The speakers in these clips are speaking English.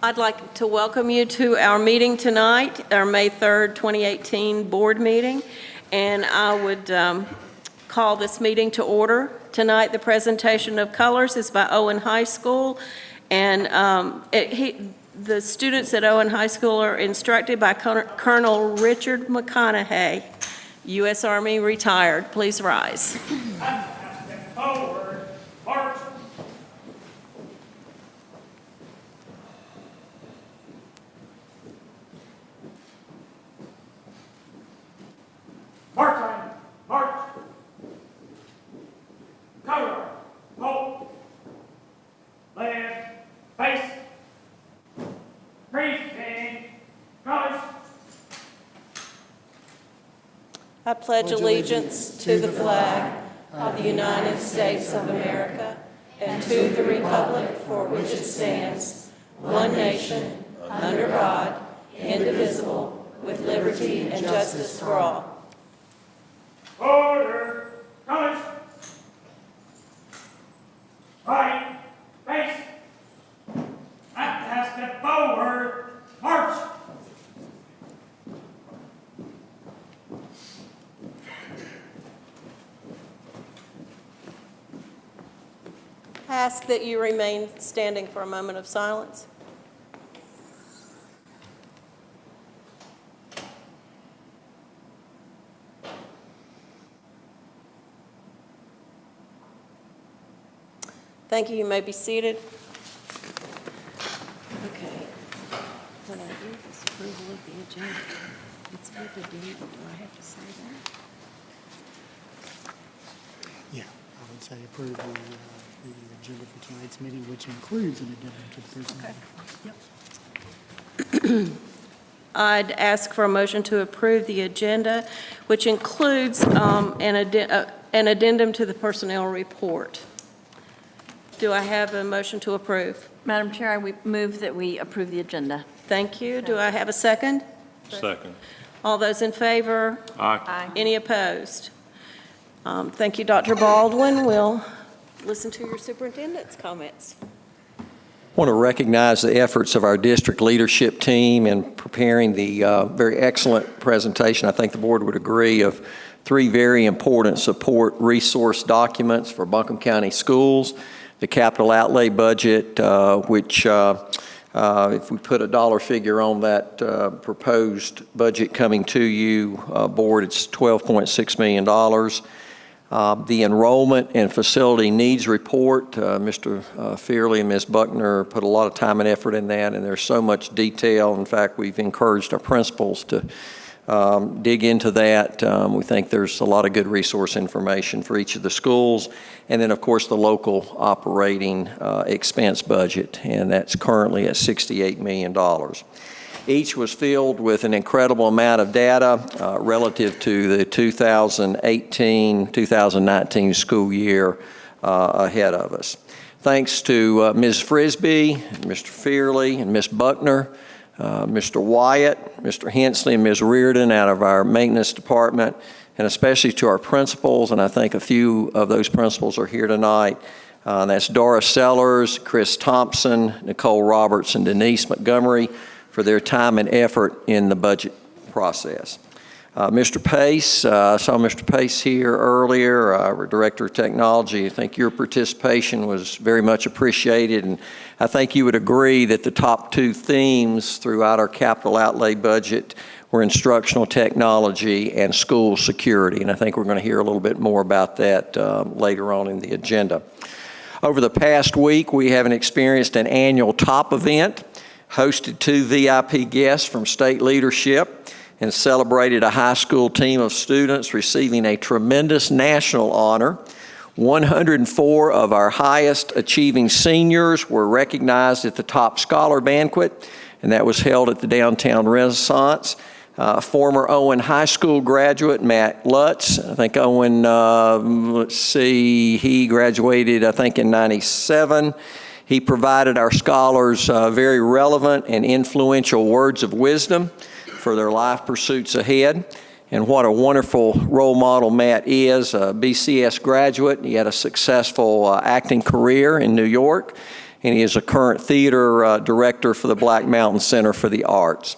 I'd like to welcome you to our meeting tonight, our May 3rd, 2018 board meeting. And I would call this meeting to order. Tonight, the presentation of colors is by Owen High School. And the students at Owen High School are instructed by Colonel Richard McConaughey, U.S. Army retired. Please rise. Forward, march. March line, march. Color, hold. Left, face. Preaching, colors. I pledge allegiance to the flag of the United States of America and to the republic for which it stands, one nation, under God, indivisible, with liberty and justice for all. Order, colors. Right, face. Left step forward, march. I ask that you remain standing for a moment of silence. Thank you. You may be seated. Okay. When I do this approval of the agenda, it's with the date. Do I have to say that? Yeah, I would say approve the agenda for tonight's meeting, which includes an addendum to the personnel. Okay. I'd ask for a motion to approve the agenda, which includes an addendum to the personnel report. Do I have a motion to approve? Madam Chair, I move that we approve the agenda. Thank you. Do I have a second? Second. All those in favor? Aye. Any opposed? Thank you, Dr. Baldwin. We'll listen to your superintendent's comments. I want to recognize the efforts of our district leadership team in preparing the very excellent presentation. I think the board would agree of 3 very important support resource documents for Buncombe County Schools. The capital outlay budget, which if we put a dollar figure on that proposed budget coming to you, board, it's $12.6 million. The enrollment and facility needs report, Mr. Fearley and Ms. Buckner put a lot of time and effort in that, and there's so much detail. In fact, we've encouraged our principals to dig into that. We think there's a lot of good resource information for each of the schools. And then, of course, the local operating expense budget, and that's currently at $68 million. Each was filled with an incredible amount of data relative to the 2018-2019 school year ahead of us. Thanks to Ms. Frisbee, Mr. Fearley, and Ms. Buckner, Mr. Wyatt, Mr. Hensley, and Ms. Reardon out of our maintenance department, and especially to our principals, and I think a few of those principals are here tonight. That's Doris Sellers, Chris Thompson, Nicole Roberts, and Denise Montgomery for their time and effort in the budget process. Mr. Pace, I saw Mr. Pace here earlier, our Director of Technology. I think your participation was very much appreciated, and I think you would agree that the top 2 themes throughout our capital outlay budget were instructional technology and school security, and I think we're going to hear a little bit more about that later on in the agenda. Over the past week, we have experienced an annual TOP event, hosted 2 VIP guests from state leadership, and celebrated a high school team of students receiving a tremendous national honor. 104 of our highest achieving seniors were recognized at the Top Scholar Banquet, and that was held at the Downtown Renaissance. Former Owen High School graduate Matt Lutz, I think Owen, he graduated, I think, in '97. He provided our scholars very relevant and influential words of wisdom for their life pursuits ahead. And what a wonderful role model Matt is, a BCS graduate. He had a successful acting career in New York. and he is a current theater director for the Black Mountain Center for the Arts.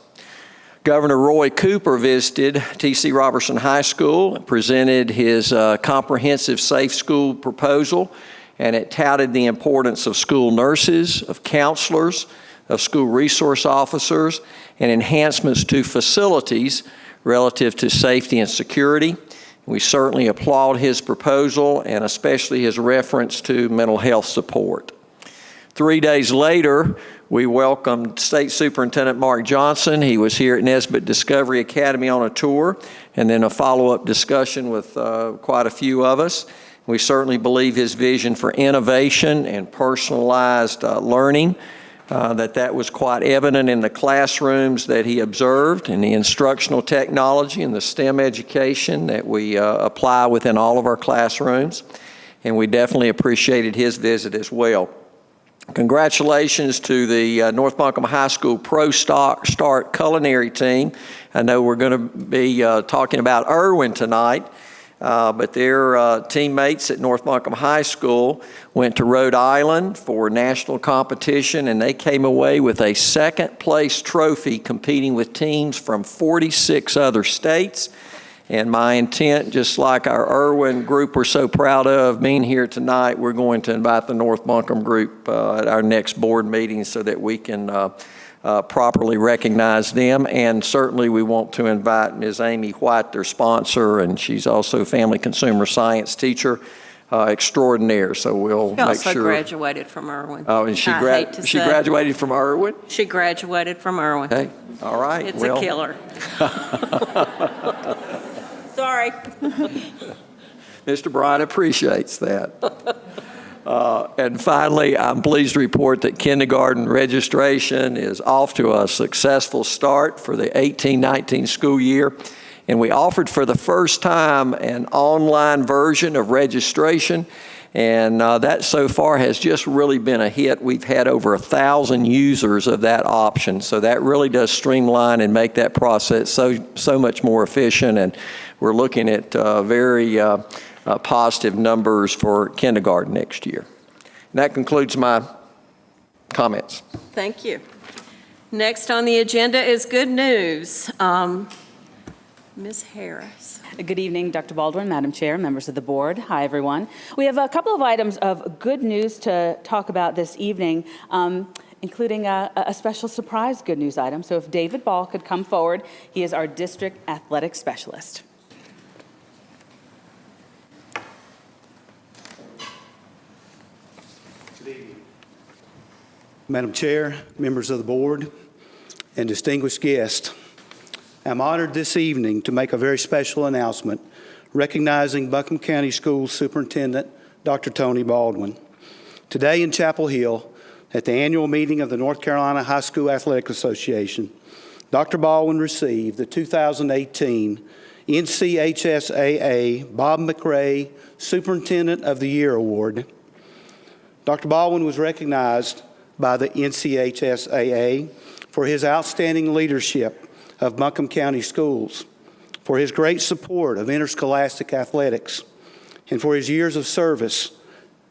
Governor Roy Cooper visited T.C. Robertson High School and presented his comprehensive safe school proposal, and it touted the importance of school nurses, of counselors, of school resource officers, and enhancements to facilities relative to safety and security. We certainly applaud his proposal and especially his reference to mental health support. 3 days later, we welcomed State Superintendent Mark Johnson. He was here at Nesbitt Discovery Academy on a tour, and then a follow-up discussion with quite a few of us. We certainly believe his vision for innovation and personalized learning, that was quite evident in the classrooms that he observed, and the instructional technology and the STEM education that we apply within all of our classrooms. And we definitely appreciated his visit as well. Congratulations to the North Buncombe High School Pro Start culinary team. I know we're going to be talking about Irwin tonight. But their teammates at North Buncombe High School went to Rhode Island for national competition, and they came away with a second-place trophy competing with teams from 46 other states. And my intent, just like our Irwin group we're so proud of being here tonight, we're going to invite the North Buncombe group at our next board meeting so that we can properly recognize them. And certainly we want to invite Ms. Amy White, their sponsor, and she's also a family consumer science teacher extraordinaire. So we'll She make also sure. graduated from Irwin. Oh, and she She graduated from Irwin? She graduated from Irwin. Okay, all right. It's a killer. Sorry. Mr. Bryan appreciates that. And finally, I'm pleased to report that kindergarten registration is off to a successful start for the 18-19 school year. And we offered for the first time an online version of registration. And that so far has just really been a hit. We've had over 1,000 users of that option. So that really does streamline and make that process so much more efficient. And we're looking at very positive numbers for kindergarten next year. And that concludes my comments. Thank you. Next on the agenda is good news. Ms. Harris. Good evening, Dr. Baldwin, Madam Chair, members of the board. Hi, everyone. We have a couple of items of good news to talk about this evening, including a special surprise good news item. So if David Ball could come forward, he is our district athletic specialist. Madam Chair, members of the board, and distinguished guests, I'm honored this evening to make a very special announcement recognizing Buncombe County Schools Superintendent Dr. Tony Baldwin. Today in Chapel Hill, at the annual meeting of the North Carolina High School Athletic Association, Dr. Baldwin received the 2018 NCHSAA Bob McRae Superintendent of the Year Award. Dr. Baldwin was recognized by the NCHSAA for his outstanding leadership of Buncombe County Schools, for his great support of interscholastic athletics, and for his years of service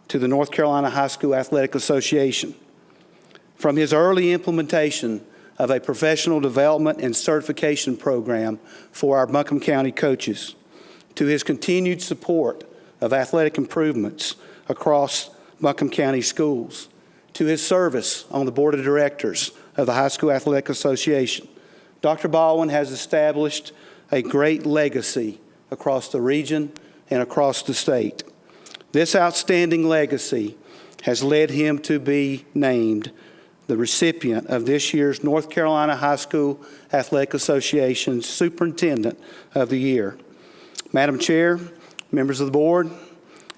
to the North Carolina High School Athletic Association. From his early implementation of a professional development and certification program for our Buncombe County coaches, to his continued support of athletic improvements across Buncombe County schools, to his service on the board of directors of the High School Athletic Association, Dr. Baldwin has established a great legacy across the region and across the state. This outstanding legacy has led him to be named the recipient of this year's North Carolina High School Athletic Association Superintendent of the Year. Madam Chair, members of the board,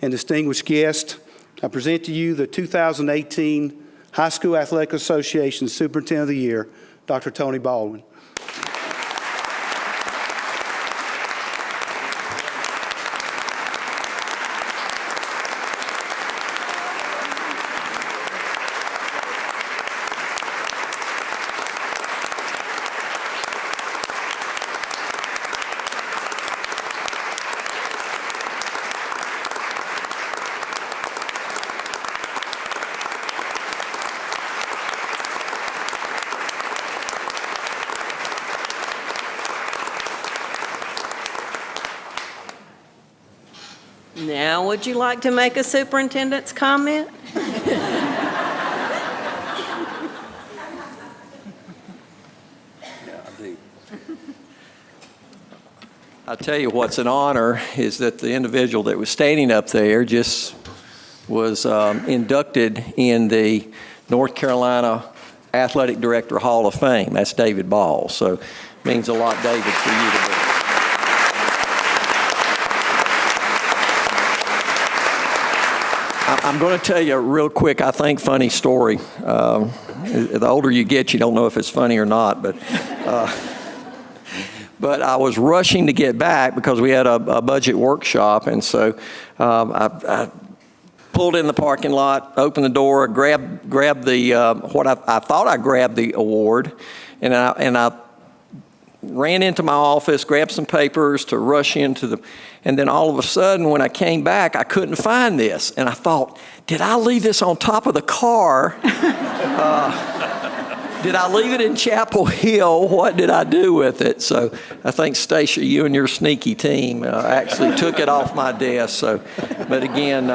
and distinguished guests, I present to you the 2018 High School Athletic Association Superintendent of the Year, Dr. Tony Baldwin. now. Would you like to make a superintendent's comment? I tell you what's an honor is that the individual that was standing up there just was inducted in the North Carolina Athletic Director Hall of Fame. That's David Ball. So it means a lot, David, for you to be. I'm going to tell you real quick, I think, funny story. The older you get, you don't know if it's funny or not, but I was rushing to get back because we had a budget workshop, and so I pulled in the parking lot, opened the door, grabbed the what I thought I grabbed the award, and I ran into my office, grabbed some papers to rush into the, and then all of a sudden when I came back, I couldn't find this, and I thought, did I leave this on top of the car? Did I leave it in Chapel Hill? What did I do with it? So I think, Stacia, you and your sneaky team actually took it off my desk. So, but again,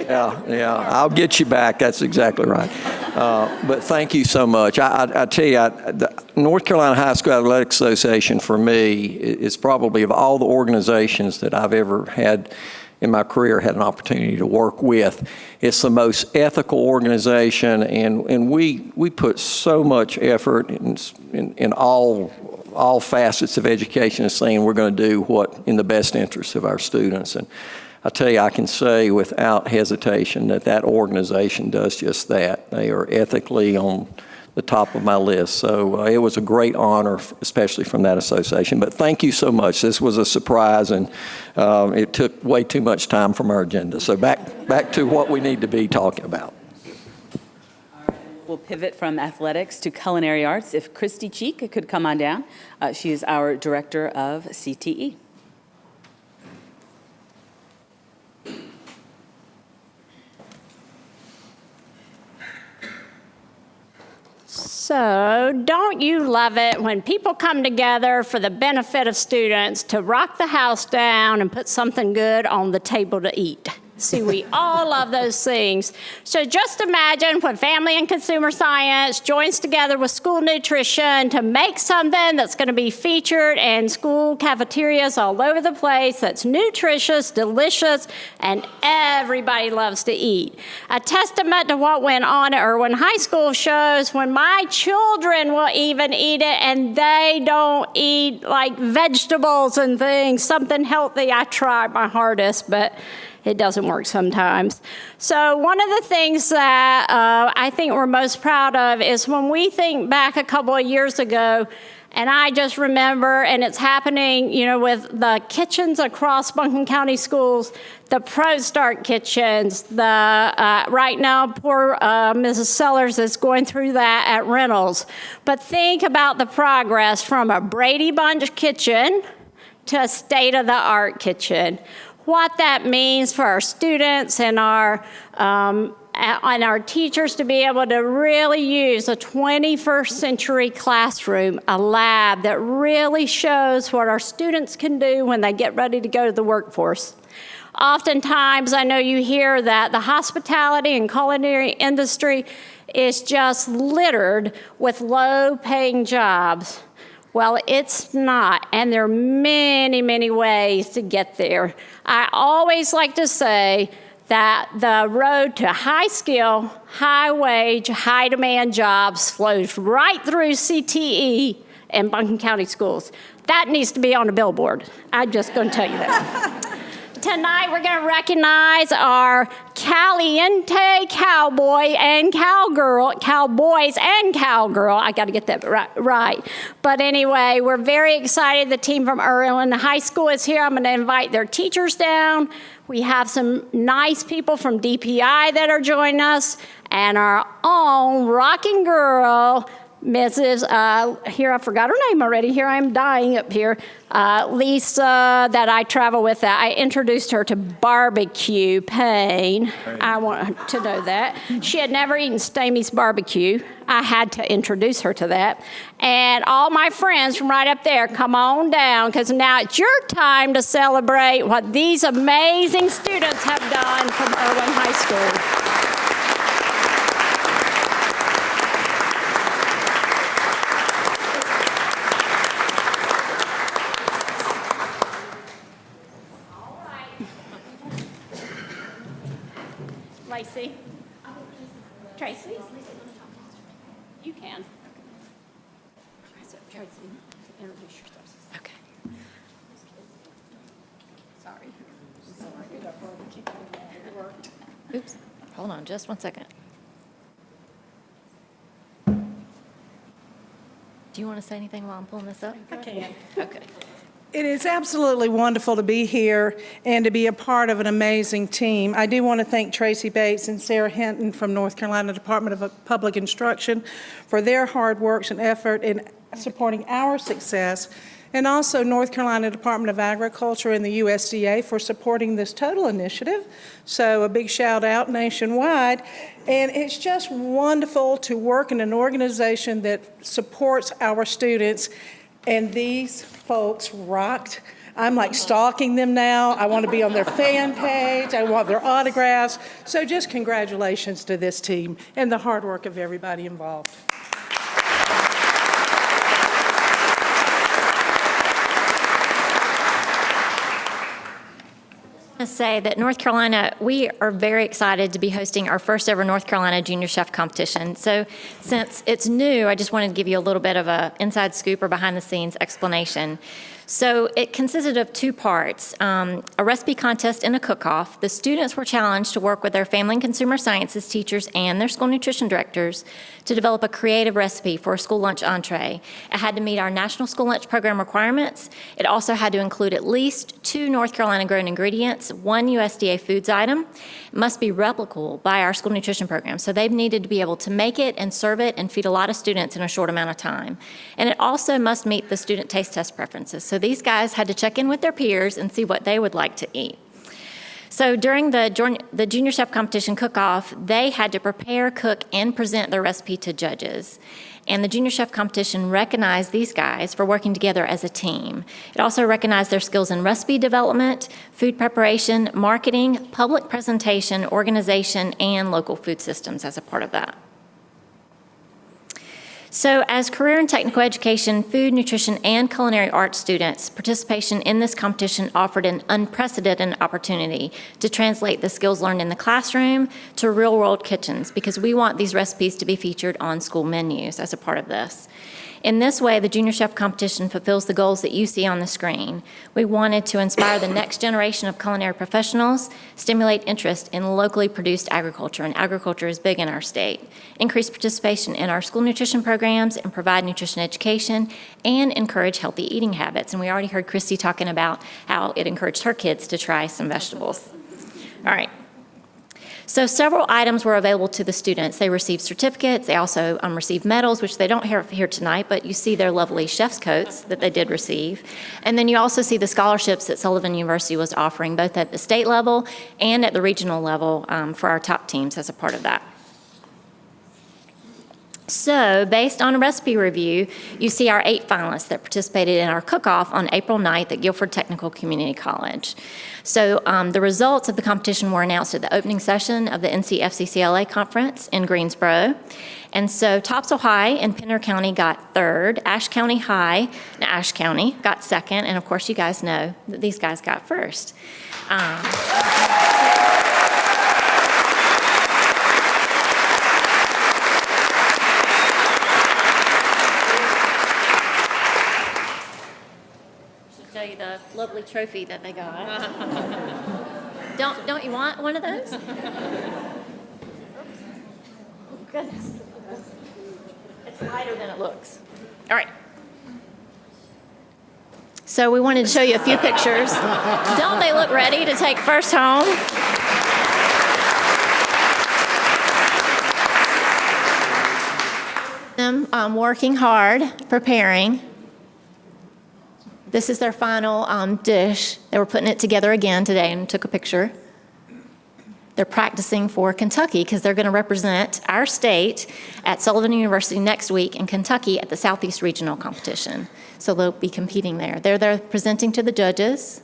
yeah, I'll get you back. That's exactly right. But thank you so much. I tell you, the North Carolina High School Athletic Association for me is probably, of all the organizations that I've ever had in my career had an opportunity to work with, it's the most ethical organization, and we put so much effort in all facets of education, saying we're going to do what in the best interest of our students. And I tell you, I can say without hesitation that organization does just that. They are ethically on the top of my list. So it was a great honor, especially from that association. But thank you so much. This was a surprise, and it took way too much time from our agenda. So back to what we need to be talking about. We'll pivot from athletics to culinary arts. If Christy Cheek could come on down. She is our director of CTE. So, don't you love it when people come together for the benefit of students to rock the house down and put something good on the table to eat? See, we all love those things. So just imagine when Family and Consumer Science joins together with school nutrition to make something that's going to be featured in school cafeterias all over the place, that's nutritious, delicious, and everybody loves to eat. A testament to what went on at Irwin High School shows when my children will even eat it and they don't eat like vegetables and things, something healthy. I try my hardest, but it doesn't work sometimes. So one of the things that I think we're most proud of is when we think back a couple of years ago, and I just remember, and it's happening, with the kitchens across Buncombe County schools, the Pro Start kitchens, right now, poor Mrs. Sellers is going through that at Reynolds. But think about the progress from a Brady Bunch kitchen to a state-of-the-art kitchen. What that means for our students and our teachers to be able to really use a 21st century classroom, a lab that really shows what our students can do when they get ready to go to the workforce. Oftentimes, I know you hear that the hospitality and culinary industry is just littered with low-paying jobs. Well, it's not, and there are many, many ways to get there. I always like to say that the road to high skill, high wage, high demand jobs flows right through CTE and Buncombe County schools. That needs to be on a billboard. I'm just going to tell you that. Tonight, we're going to recognize our Caliente cowboy and cowgirl, cowboys and cowgirl. I got to get that right. But anyway, we're very excited. The team from Irwin High School is here. I'm going to invite their teachers down. We have some nice people from DPI that are joining us, and our own rocking girl, Mrs. Here, I forgot her name already. Here I am dying up here. Lisa, that I travel with, I introduced her to barbecue Payne. I want her to know that. She had never eaten Stamey's barbecue. I had to introduce her to that. And all my friends from right up there, come on down, because now it's your time to celebrate what these amazing students have done from Irwin High School. Lacey? Tracy? You can. Tracy, introduce yourself. Okay. Sorry. Oops, hold on just one second. Do you want to say anything while I'm pulling this up? I can. Okay. It is absolutely wonderful to be here and to be a part of an amazing team. I do want to thank Tracy Bates and Sarah Hinton from North Carolina Department of Public Instruction for their hard work and effort in supporting our success, and also North Carolina Department of Agriculture and the USDA for supporting this total initiative. So a big shout out nationwide. And it's just wonderful to work in an organization that supports our students. And these folks rocked. I'm like stalking them now. I want to be on their fan page. I want their autographs. So just congratulations to this team and the hard work of everybody involved. To say that North Carolina, we are very excited to be hosting our first ever North Carolina Junior Chef Competition. So since it's new, I just wanted to give you a little bit of a inside scoop or behind the scenes explanation. So it consisted of two parts, a recipe contest and a cook-off. The students were challenged to work with their family and consumer sciences teachers and their school nutrition directors to develop a creative recipe for a school lunch entree. It had to meet our National School Lunch Program requirements. It also had to include at least 2 North Carolina grown ingredients, 1 USDA foods item. It must be replicable by our school nutrition program. So they've needed to be able to make it and serve it and feed a lot of students in a short amount of time. And it also must meet the student taste test preferences. So these guys had to check in with their peers and see what they would like to eat. So during the Junior Chef Competition cook-off, they had to prepare, cook, and present their recipe to judges. And the Junior Chef Competition recognized these guys for working together as a team. It also recognized their skills in recipe development, food preparation, marketing, public presentation, organization, and local food systems as a part of that. So as career and technical education, food, nutrition, and culinary arts students, participation in this competition offered an unprecedented opportunity to translate the skills learned in the classroom to real-world kitchens, because we want these recipes to be featured on school menus as a part of this. In this way, the Junior Chef Competition fulfills the goals that you see on the screen. We wanted to inspire the next generation of culinary professionals, stimulate interest in locally produced agriculture, and agriculture is big in our state, increase participation in our school nutrition programs, and provide nutrition education, and encourage healthy eating habits. And we already heard Christy talking about how it encouraged her kids to try some vegetables. All right. So several items were available to the students. They received certificates. They also received medals, which they don't have here tonight, but you see their lovely chef's coats that they did receive. And then you also see the scholarships that Sullivan University was offering, both at the state level and at the regional level for our top teams as a part of that. So, based on a recipe review, you see our 8 finalists that participated in our cook-off on April 9th at Guilford Technical Community College. So, the results of the competition were announced at the opening session of the NCFCCLA conference in Greensboro. And so, Topsail High in Pender County got 3rd, Ashe County High in Ashe County got 2nd, and of course, you guys know that these guys got 1st. Show you the lovely trophy that they got. Don't you want one of those? Oh, goodness. It's lighter than it looks. All right. So we wanted to show you a few pictures. Don't they look ready to take first home? them working hard, preparing. This is their final dish. They were putting it together again today and took a picture. They're practicing for Kentucky because they're going to represent our state at Sullivan University next week in Kentucky at the Southeast Regional Competition. So they'll be competing there. They're there presenting to the judges,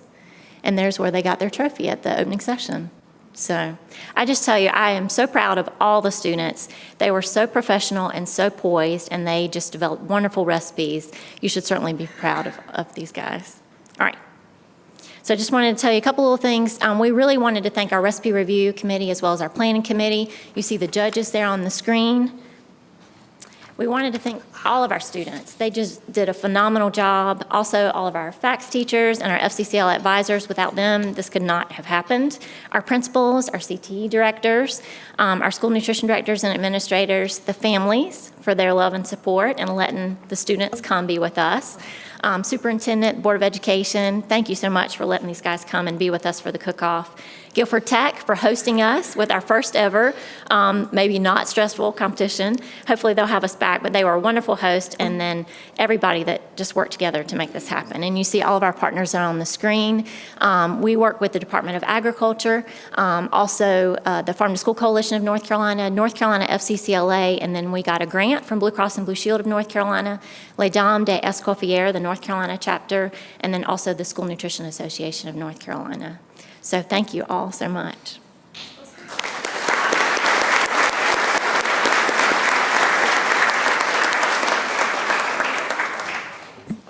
and there's where they got their trophy at the opening session. So I just tell you, I am so proud of all the students. They were so professional and so poised, and they just developed wonderful recipes. You should certainly be proud of these guys. All right. So I just wanted to tell you a couple little things. We really wanted to thank our recipe review committee as well as our planning committee. You see the judges there on the screen. We wanted to thank all of our students. They just did a phenomenal job. Also, all of our FACS teachers and our FCCL advisors. Without them, this could not have happened. Our principals, our CTE directors, our school nutrition directors and administrators, the families for their love and support and letting the students come be with us. Superintendent, Board of Education, thank you so much for letting these guys come and be with us for the cook-off. Guilford Tech for hosting us with our first ever, maybe not stressful competition. Hopefully they'll have us back, but they were a wonderful host, and then everybody that just worked together to make this happen. And you see all of our partners are on the screen. We work with the Department of Agriculture, also the Farm to School Coalition of North Carolina FCCLA, and then we got a grant from Blue Cross and Blue Shield of North Carolina, Les Dames de Escoffier, the North Carolina chapter, and then also the School Nutrition Association of North Carolina. So thank you all so much.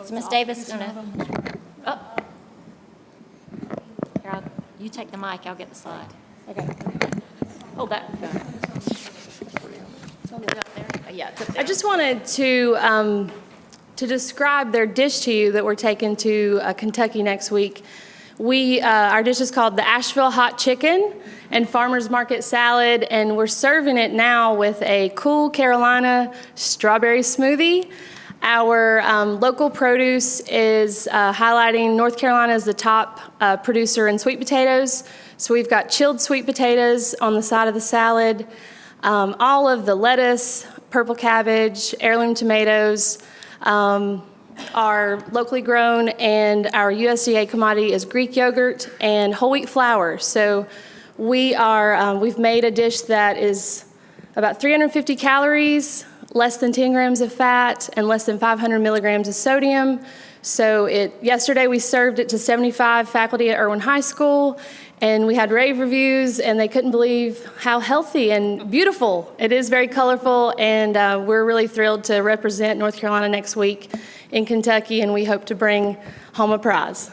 Is Ms. Davis gonna? Oh. Here, you take the mic. I'll get the slide. Okay. Hold that. It's up there. Oh, yeah, it's up there. I just wanted to describe their dish to you that we're taking to Kentucky next week. Our dish is called the Asheville Hot Chicken and Farmer's Market Salad, and we're serving it now with a cool Carolina strawberry smoothie. Our local produce is highlighting North Carolina as the top producer in sweet potatoes. So we've got chilled sweet potatoes on the side of the salad, all of the lettuce, purple cabbage, heirloom tomatoes, are locally grown, and our USDA commodity is Greek yogurt and whole wheat flour. So we've made a dish that is about 350 calories, less than 10 grams of fat, and less than 500 milligrams of sodium. So yesterday we served it to 75 faculty at Irwin High School, and we had rave reviews, and they couldn't believe how healthy and beautiful. It is very colorful, and we're really thrilled to represent North Carolina next week in Kentucky, and we hope to bring home a prize.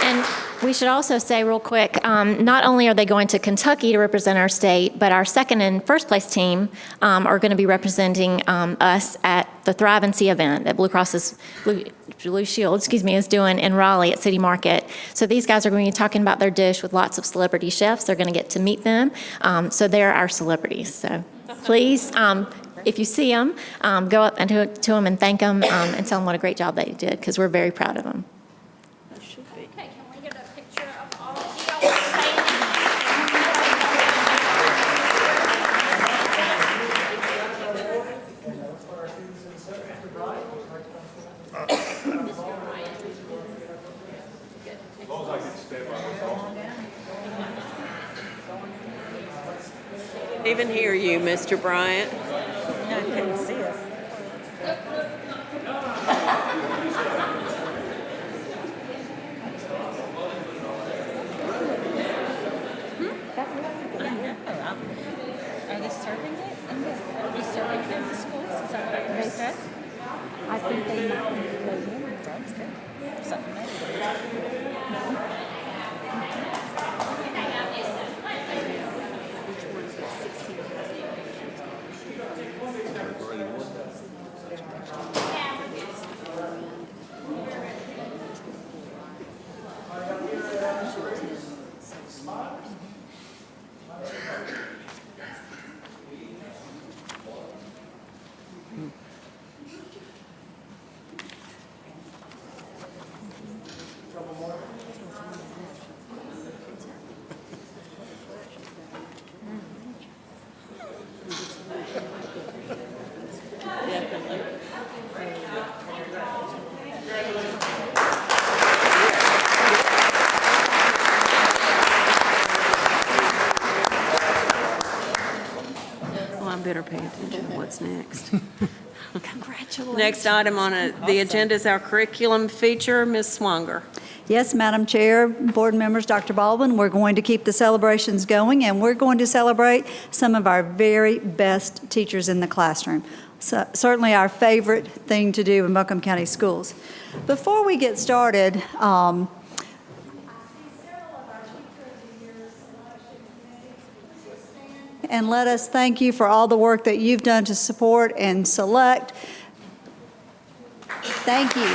And we should also say real quick, not only are they going to Kentucky to represent our state, but our second and first place team are going to be representing us at the Thrive and See event that Blue Shield is doing in Raleigh at City Market. So these guys are going to be talking about their dish with lots of celebrity chefs. They're going to get to meet them. So they're our celebrities. So please, if you see them, go up and to them and thank them and tell them what a great job they did, because we're very proud of them. Okay, can we get a picture of all of you? Even hear you, Mr. Bryant. I couldn't see us. Are they serving it? Are they serving it in the schools? Is that what they said? I think they might be doing. Sounds good. Something better pay attention to what's next. Congratulations. Next item on the agenda is our curriculum feature. Ms. Swanger. Yes, Madam Chair, board members, Dr. Baldwin, we're going to keep the celebrations going, and we're going to celebrate some of our very best teachers in the classroom. So, certainly our favorite thing to do in Buncombe County Schools. Before we get started, and let us thank you for all the work that you've done to support and select. Thank you.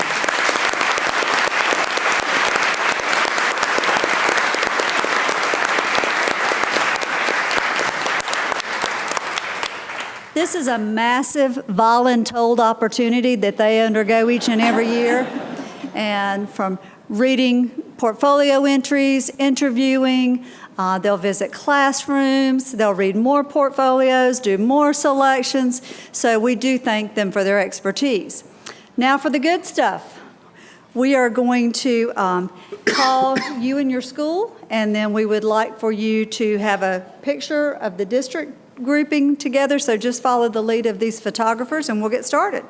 This is a massive voluntold opportunity that they undergo each and every year. And from reading portfolio entries, interviewing, they'll visit classrooms, they'll read more portfolios, do more selections. So we do thank them for their expertise. Now for the good stuff. We are going to call you and your school, and then we would like for you to have a picture of the district grouping together. So just follow the lead of these photographers and we'll get started.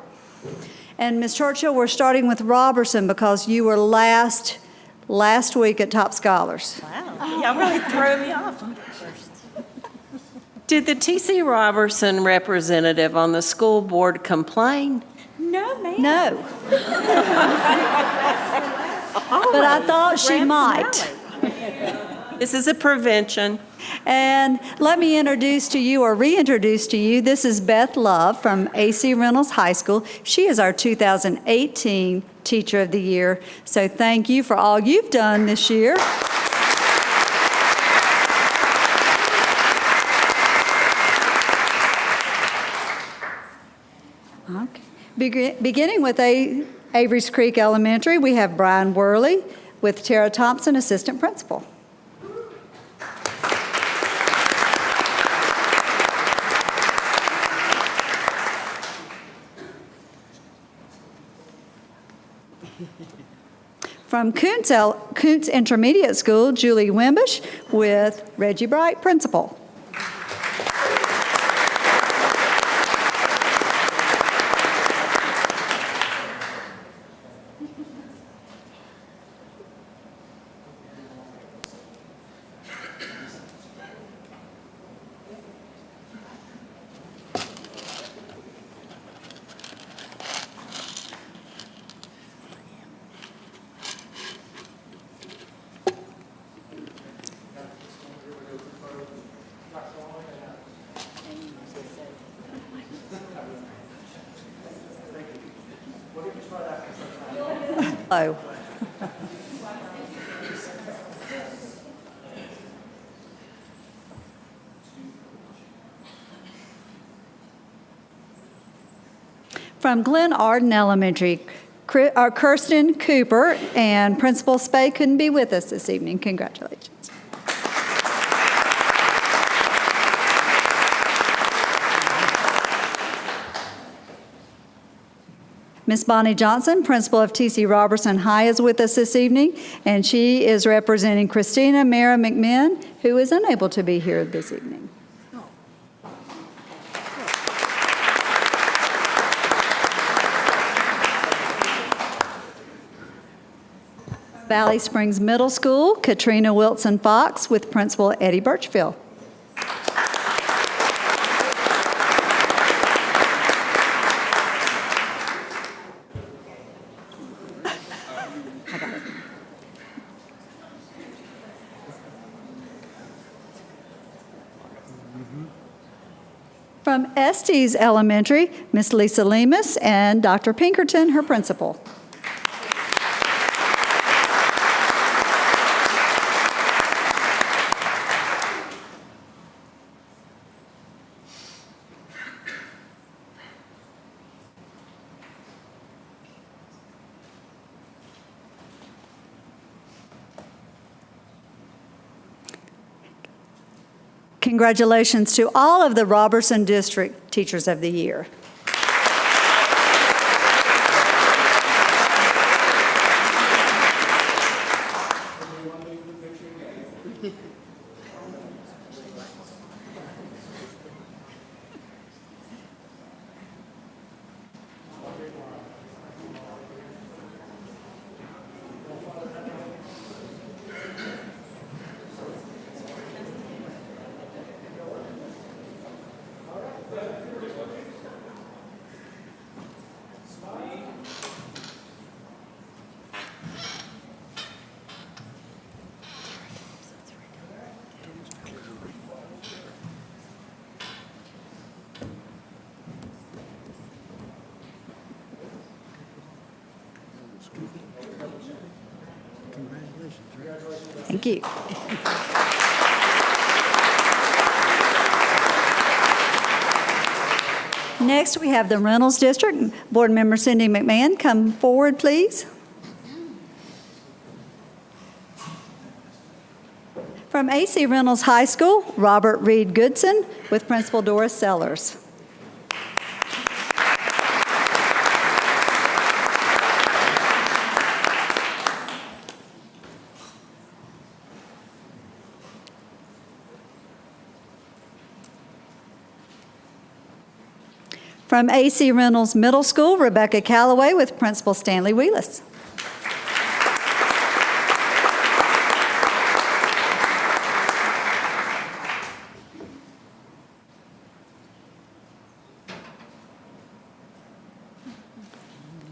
And Ms. Churchill, we're starting with Robertson because you were last week at Top Scholars. Wow, y'all really threw me off. Did the T.C. Robertson representative on the school board complain? No, ma'am. No. But I thought she might. This is a prevention. And let me introduce to you, or reintroduce to you, this is Beth Love from A.C. Reynolds High School. She is our 2018 Teacher of the Year. So thank you for all you've done this year. Okay. Beginning with Avery's Creek Elementary, we have Brian Worley with Tara Thompson, Assistant Principal. From Kuntz Intermediate School, Julie Wimbush with Reggie Bright, Principal. Oh. From Glen Arden Elementary, Kirsten Cooper and Principal Spay couldn't be with us this evening. Congratulations. Miss Bonnie Johnson, principal of T.C. Robertson High, is with us this evening, and she is representing Christina Mara McMinn, who is unable to be here this evening. Valley Springs Middle School, Katrina Wilson Fox with Principal Eddie Birchfield. From Estes Elementary, Miss Lisa Lemus and Dr. Pinkerton, her principal. Congratulations to all of the Robertson District Teachers of the Year. Thank you. Next, we have the Reynolds District. Board Member Cindy McMahon, come forward, please. From AC Reynolds High School, Robert Reed Goodson with Principal Doris Sellers. From AC Reynolds Middle School, Rebecca Calloway with Principal Stanley Wheelis.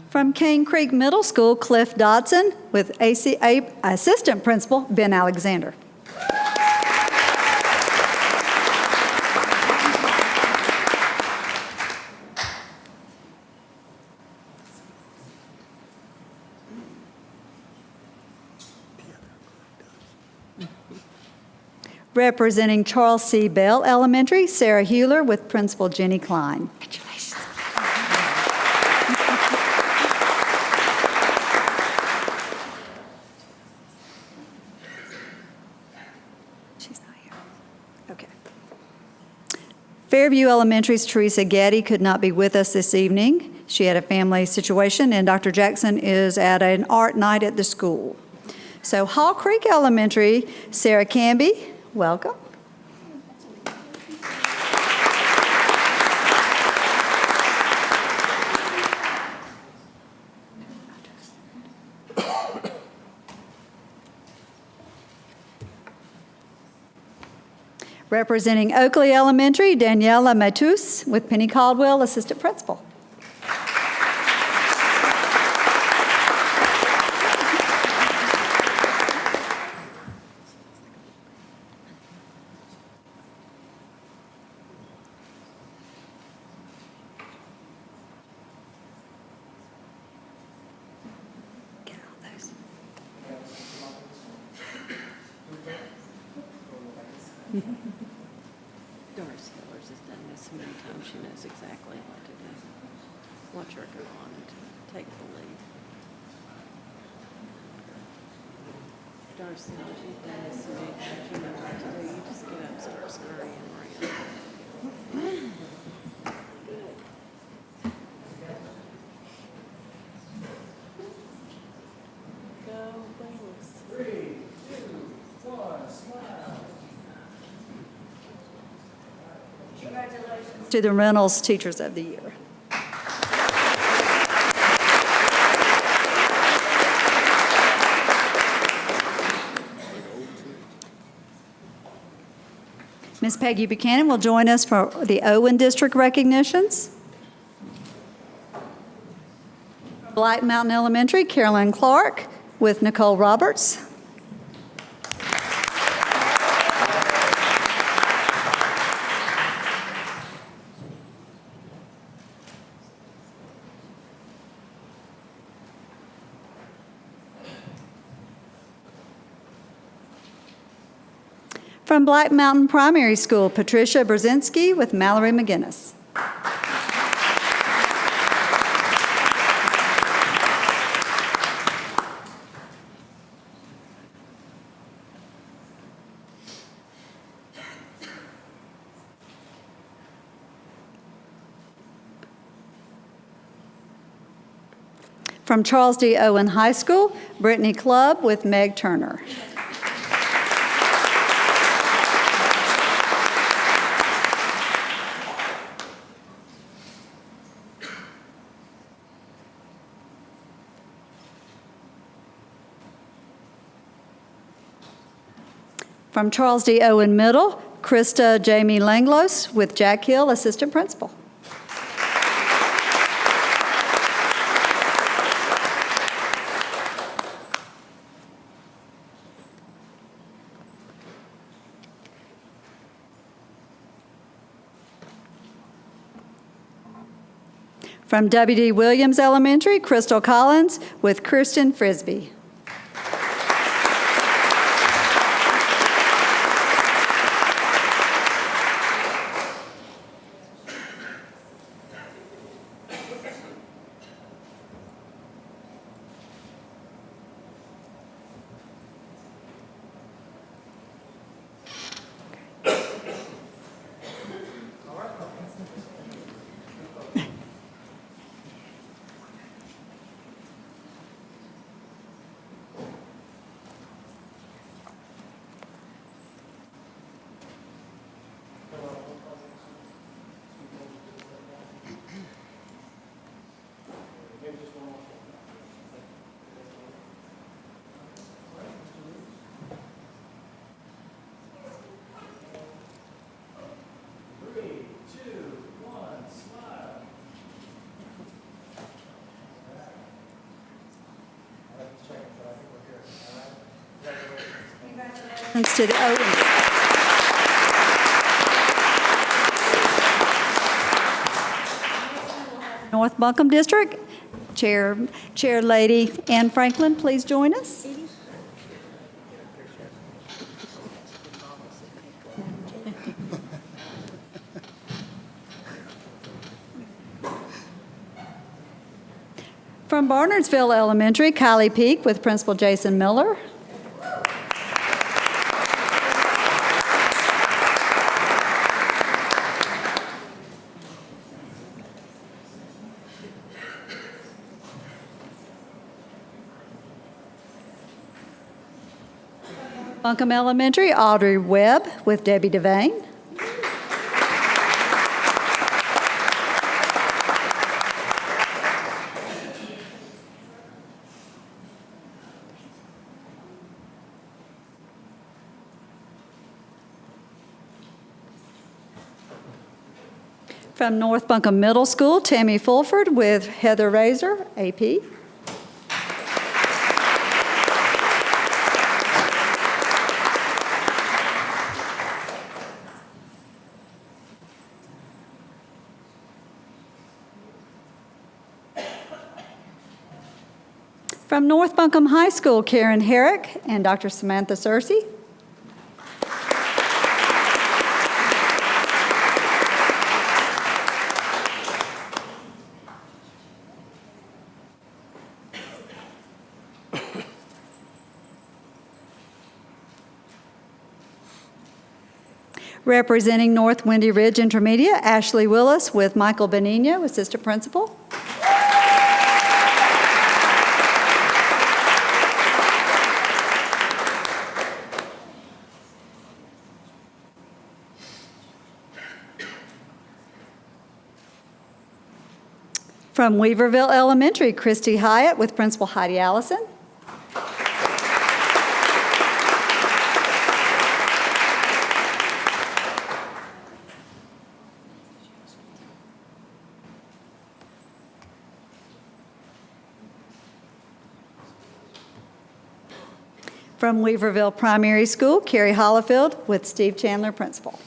From Cane Creek Middle School, Cliff Dodson with Assistant Principal Ben Alexander. Representing Charles C. Bell Elementary, Sarah Hewler with Principal Jenny Klein. Congratulations. She's not here. Okay. Fairview Elementary's Teresa Gaddy could not be with us this evening. She had a family situation, and Dr. Jackson is at an art night at the school. So Hall Creek Elementary, Sarah Canby, welcome. Representing Oakley Elementary, Daniela Matus with Penny Caldwell, Assistant Principal. Doris Hillers has done this so many times, she knows exactly what to do. Watch her go on and take the lead. Doris Hillers, you've done this so many times, you know what to do. You just get up and start scurrying around. Go, Wales. 3, 2, 1, smile. Congratulations to the Reynolds Teachers of the Year. Ms. Peggy Buchanan will join us for the Owen District recognitions. Black Mountain Elementary, Carolyn Clark with Nicole Roberts. From Black Mountain Primary School, Patricia Brzezinski with Mallory McGinnis. From Charles D. Owen High School, Brittany Clubb with Meg Turner. From Charles D. Owen Middle, Krista Jamie Langlos with Jack Hill, Assistant Principal. From W.D. Williams Elementary, Crystal Collins with Kirsten Frisbee. announcements to the Owens. North Buncombe District, Chair Lady Ann Franklin, please join us. From Barnardsville Elementary, Kylie Peak with Principal Jason Miller. Buncombe Elementary, Audrey Webb with Debbie Devane. From North Buncombe Middle School, Tammy Fulford with Heather Razor, AP. From North Buncombe High School, Karen Herrick and Dr. Samantha Searcy. Representing North Windy Ridge Intermediate, Ashley Willis with Michael Benigno, Assistant Principal. From Weaverville Elementary, Christy Hyatt with Principal Heidi Allison. From Weaverville Primary School, Carrie Hollifield with Steve Chandler, Principal.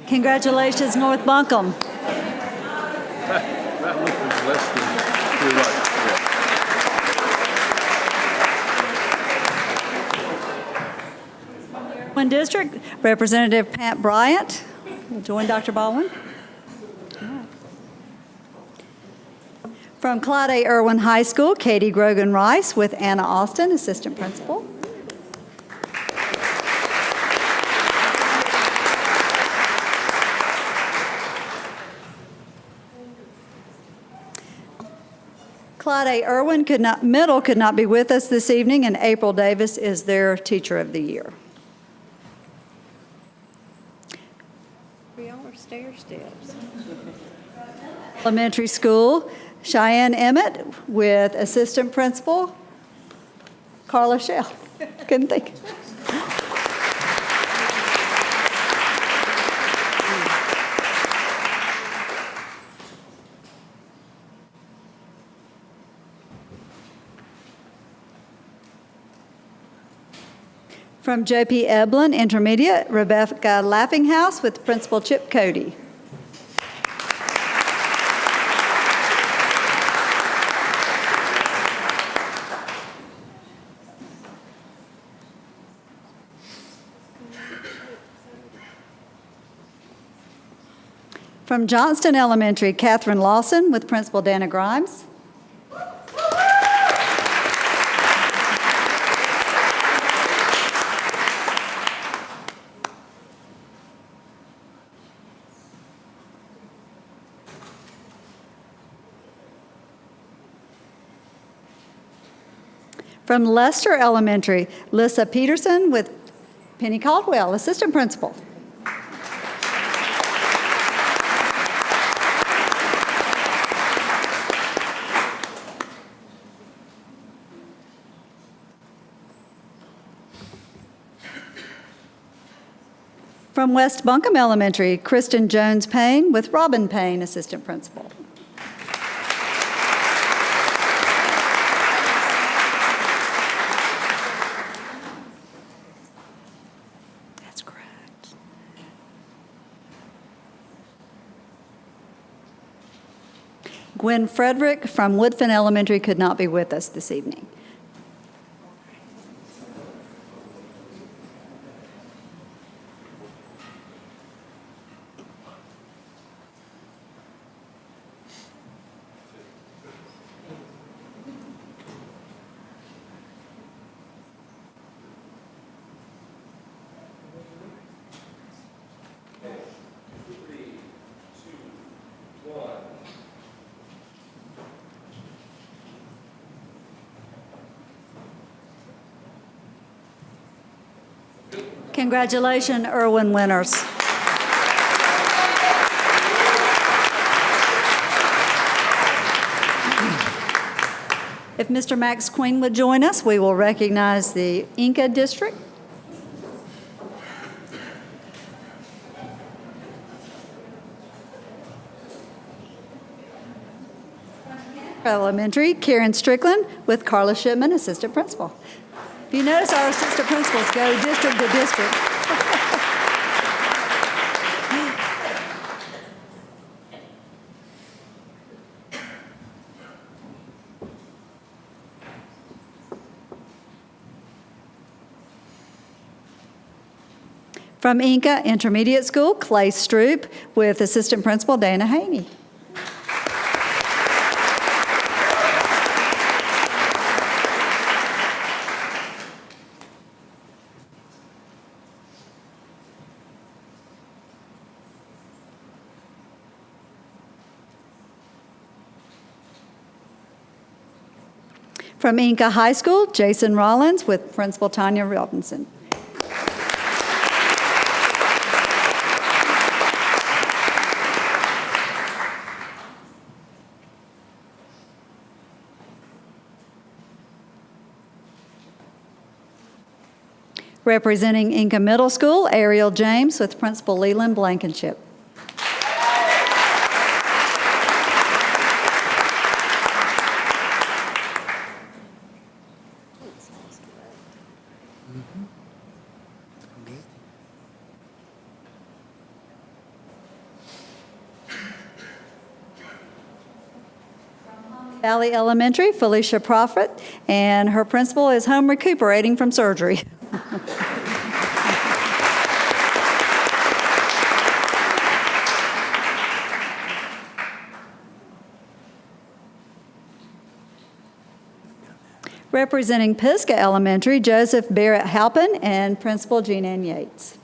Congratulations, North Buncombe. That look was less than you're right. One district, Representative Pat Bryant will join Dr. Baldwin. From Clyde A. Irwin High School, Katie Grogan Rice with Anna Austin, Assistant Principal. Clyde A. Irwin Middle could not be with us this evening, and April Davis is their Teacher of the Year. We all are stair steps. Elementary School, Cheyenne Emmett with Assistant Principal Carla Shell. Couldn't think. From J.P. Eblin Intermediate, Rebecca Laughinghouse with Principal Chip Cody. From Johnston Elementary, Catherine Lawson with Principal Dana Grimes. From Lester Elementary, Lissa Peterson with Penny Caldwell, Assistant Principal. From West Buncombe Elementary, Kristen Jones Payne with Robin Payne, Assistant Principal. That's correct. Gwen Frederick from Woodfin Elementary could not be with us this evening. Congratulations, Irwin winners. If Mr. Max Queen would join us, we will recognize the Inca District. Elementary, Karen Strickland with Carla Shipman, Assistant Principal. If you notice, our assistant principals go district to district. From Inca Intermediate School, Clay Stroop with Assistant Principal Dana Haney. From Inca High School, Jason Rollins with Principal Tanya Robinson. Representing Inca Middle School, Ariel James with Principal Leland Blankenship. Valley Elementary, Felicia Prophet, and her principal is home recuperating from surgery. Representing Pisgah Elementary, Joseph Barrett Halpin and Principal Jean Ann Yates.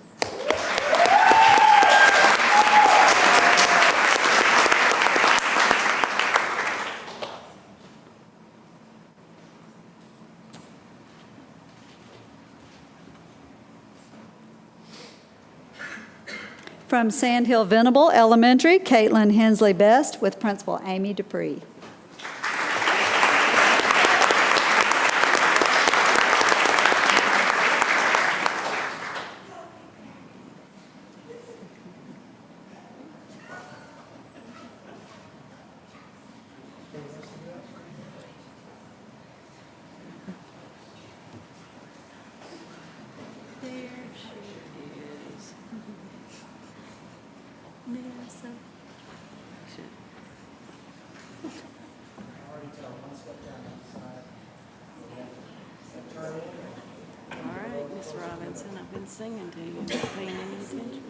From Sandhill Venable Elementary, Caitlin Hensley Best with Principal Amy Dupree. All right, Miss Robinson, I've been singing to you, not paying any attention.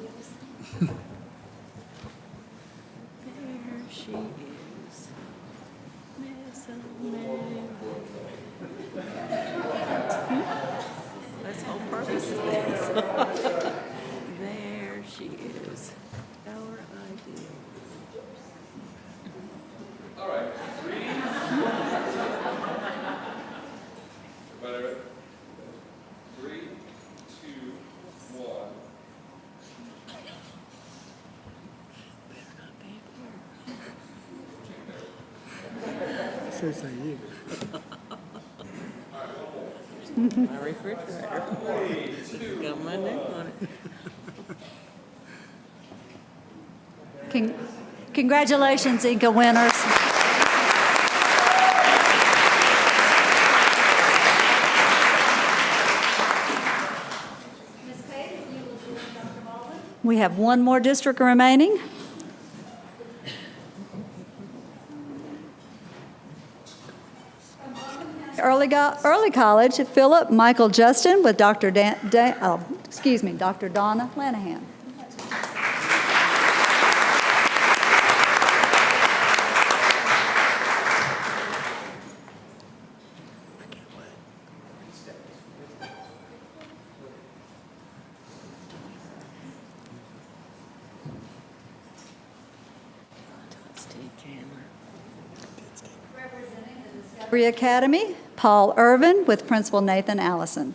There she is, Miss America. That's the whole purpose of this. There she is, our ideal. Everybody ready? 3, 2, 1. So say you. My refrigerator. Got my name on it. Congratulations, Inca winners. We have one more district remaining. Early College, Philip Michael Justin with Dr. Donna Lanahan. Discovery Academy, Paul Irvin with Principal Nathan Allison.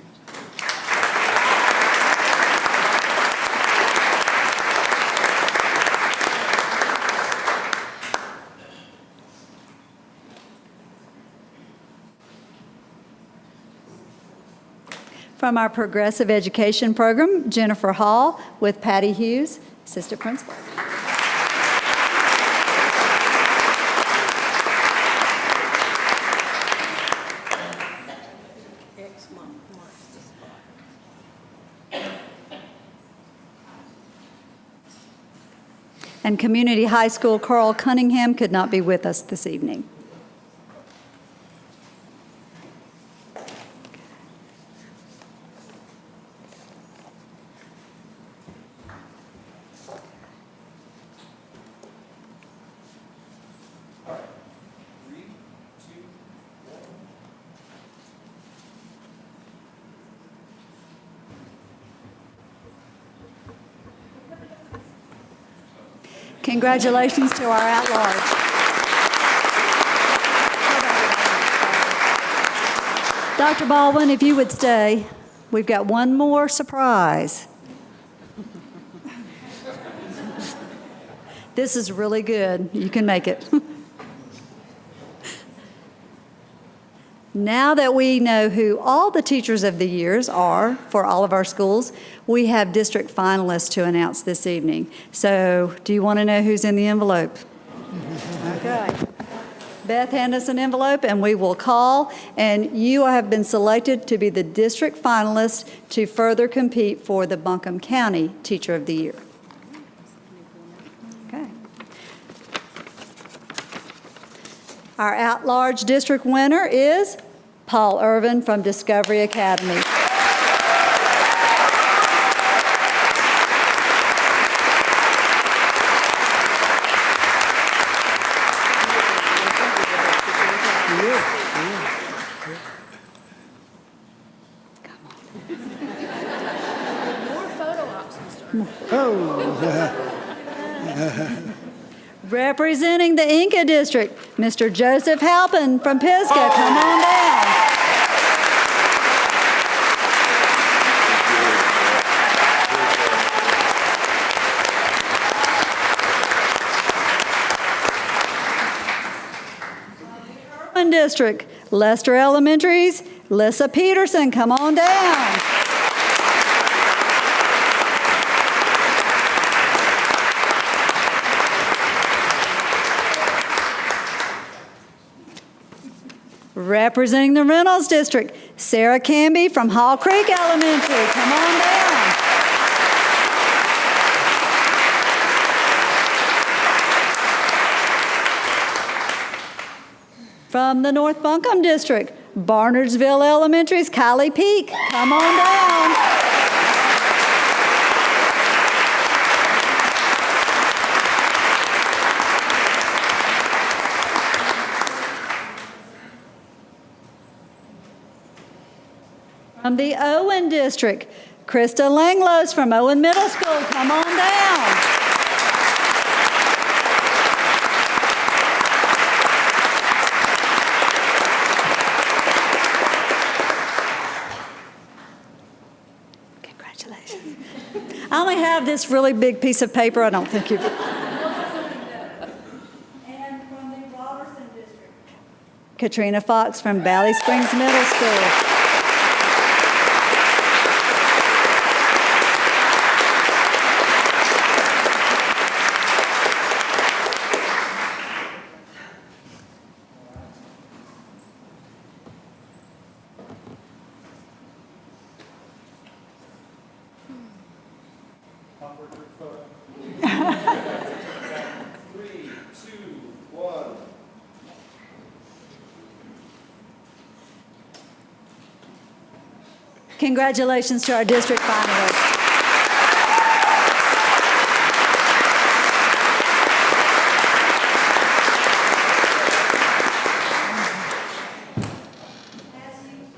From our Progressive Education Program, Jennifer Hall with Patty Hughes, Assistant Principal. And Community High School, Carl Cunningham could not be with us this evening. Congratulations to our at-large. Dr. Baldwin, if you would stay, we've got one more surprise. This is really good. You can make it. Now that we know who all the Teachers of the Years are for all of our schools, we have district finalists to announce this evening. So, do you want to know who's in the envelope? Okay. Beth, hand us an envelope and we will call, and you have been selected to be the district finalist to further compete for the Buncombe County Teacher of the Year. Okay. Our at-large district winner is Paul Irvin from Discovery Academy. Representing the Inca District, Mr. Joseph Halpin from Pisgah. Come on down. District, Lester Elementary's Lissa Peterson. Come on down. Representing the Reynolds District, Sarah Canby from Hall Creek Elementary. Come on down. From the North Buncombe District, Barnardsville Elementary's Kylie Peak. Come on down. From the Owen District, Krista Langlos from Owen Middle School. Come on down. Congratulations. I only have this really big piece of paper. I don't think you've... And from the Robertson District, Katrina Fox from Valley Springs Middle School. Congratulations to our district finalists.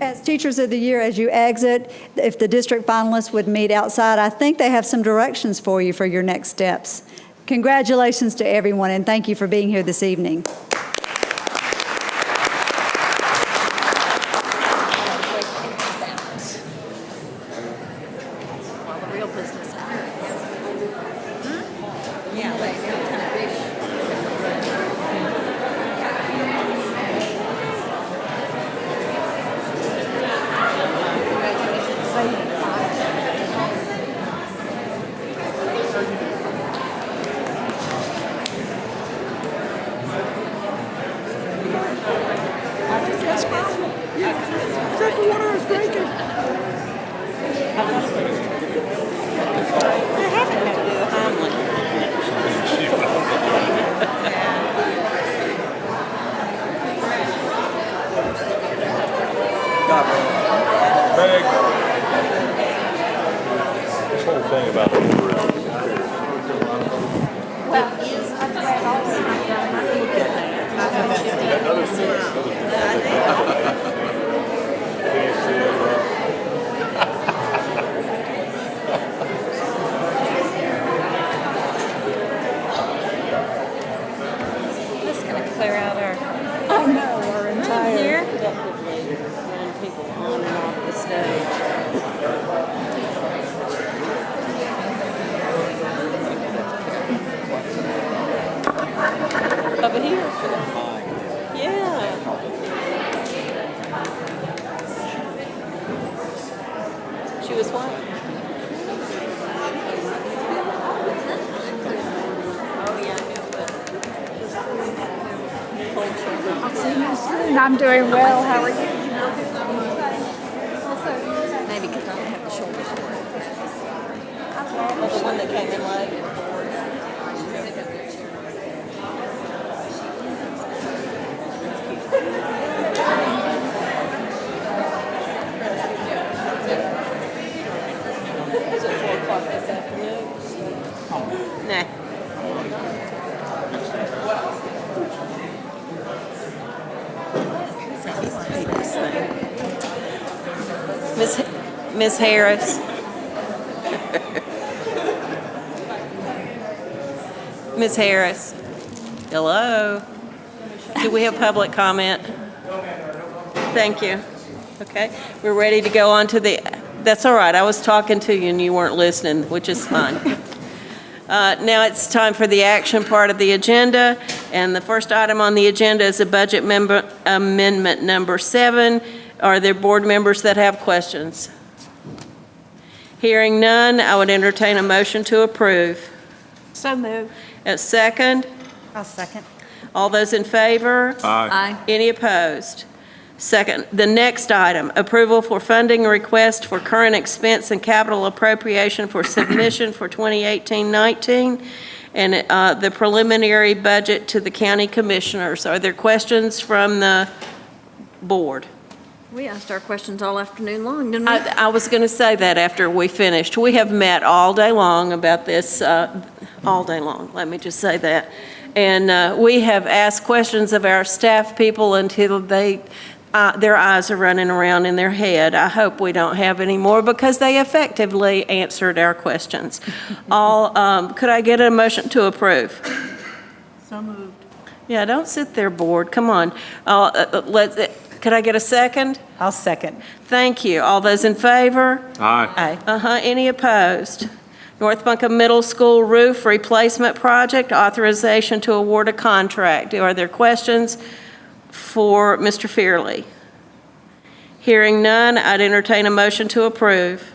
As Teachers of the Year, as you exit, if the district finalists would meet outside, I think they have some directions for you for your next steps. Congratulations to everyone, and thank you for being here this evening. Over here. Yeah. She was what? Oh, yeah, I'll see you soon. I'm doing well. How are you? Maybe because I don't have the shoulders for it. Oh, the one that came in late. Miss Harris. Miss Harris. Hello. Do we have public comment? Thank you. Okay, we're ready to go on to the, that's all right. I was talking to you and you weren't listening, which is fine. Now it's time for the action part of the agenda, and the first item on the agenda is a budget amendment number 7. Are there board members that have questions? Hearing none, I would entertain a motion to approve. So moved. A second? I'll second. All those in favor? Aye. Any opposed? Second, the next item, approval for funding request for current expense and capital appropriation for submission for 2018-19. and the preliminary budget to the county commissioners. Are there questions from the board? We asked our questions all afternoon long, didn't we? I was going to say that after we finished. We have met all day long about this, all day long, let me just say that. And we have asked questions of our staff people until their eyes are running around in their head. I hope we don't have any more because they effectively answered our questions. Could I get a motion to approve? So moved. Yeah, don't sit there bored. Come on. Could I get a second? I'll second. Thank you. All those in favor? Aye. Aye. Any opposed? North Buncombe Middle School roof replacement project, authorization to award a contract. Are there questions for Mr. Fearley? Hearing none, I'd entertain a motion to approve.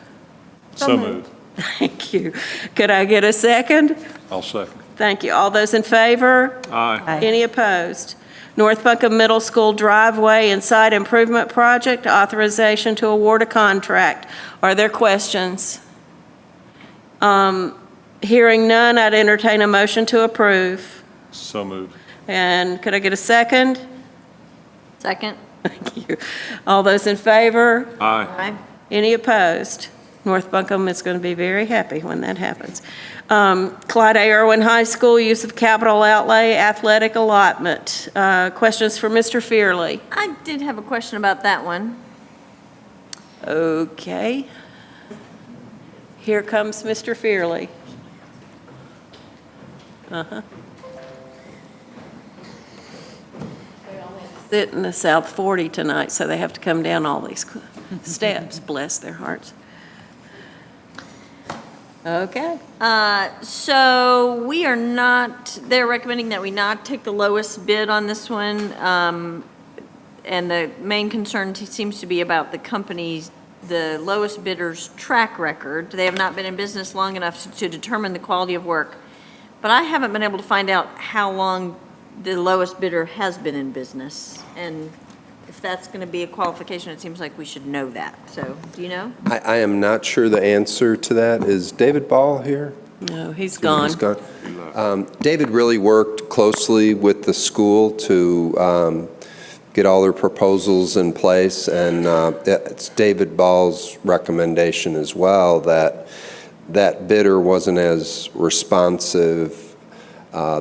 So moved. Thank you. Could I get a second? I'll second. Thank you. All those in favor? Aye. Any opposed? North Buncombe Middle School driveway and site improvement project, authorization to award a contract. Are there questions? Hearing none, I'd entertain a motion to approve. So moved. And could I get a second? Second. Thank you. All those in favor? Aye. Aye. Any opposed? North Buncombe is going to be very happy when that happens. Clyde A. Irwin High School, use of capital outlay, athletic allotment. Questions for Mr. Fearley? I did have a question about that one. Okay. Here comes Mr. Fearley. Sit in the South 40 tonight, so they have to come down all these steps, bless their hearts. Okay. So we are not, they're recommending that we not take the lowest bid on this one. And the main concern seems to be about the company's, the lowest bidder's track record. They have not been in business long enough to determine the quality of work. But I haven't been able to find out how long the lowest bidder has been in business. And if that's going to be a qualification, it seems like we should know that. So, do you know? I am not sure the answer to that. Is David Ball here? No, he's gone. He's gone. David really worked closely with the school to get all their proposals in place, and it's David Ball's recommendation as well that that bidder wasn't as responsive.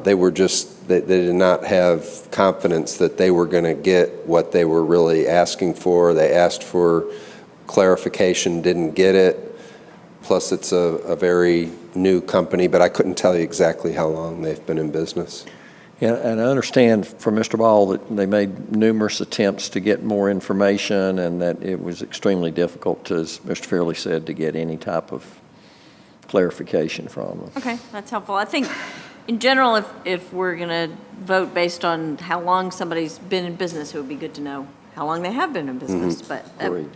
They were just, they did not have confidence that they were going to get what they were really asking for. They asked for clarification, didn't get it. Plus, it's a very new company, but I couldn't tell you exactly how long they've been in business. Yeah, and I understand from Mr. Ball that they made numerous attempts to get more information and that it was extremely difficult, as Mr. Fairley said, to get any type of clarification from them. Okay, that's helpful. I think, in general, if we're going to vote based on how long somebody's been in business, it would be good to know how long they have been in business. But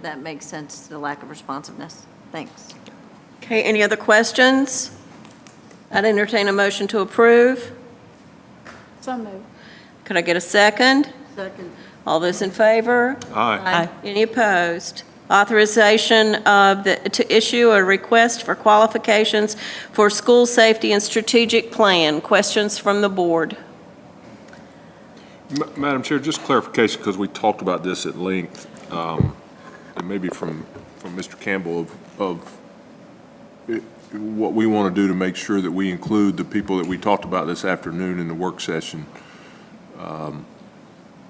that makes sense, the lack of responsiveness. Thanks. Okay, any other questions? I'd entertain a motion to approve. So moved. Could I get a second? Second. All those in favor? Aye. Any opposed? Authorization to issue a request for qualifications for school safety and strategic plan. Questions from the board? Madam Chair, just clarification, because we talked about this at length, and maybe from Mr. Campbell of what we want to do to make sure that we include the people that we talked about this afternoon in the work session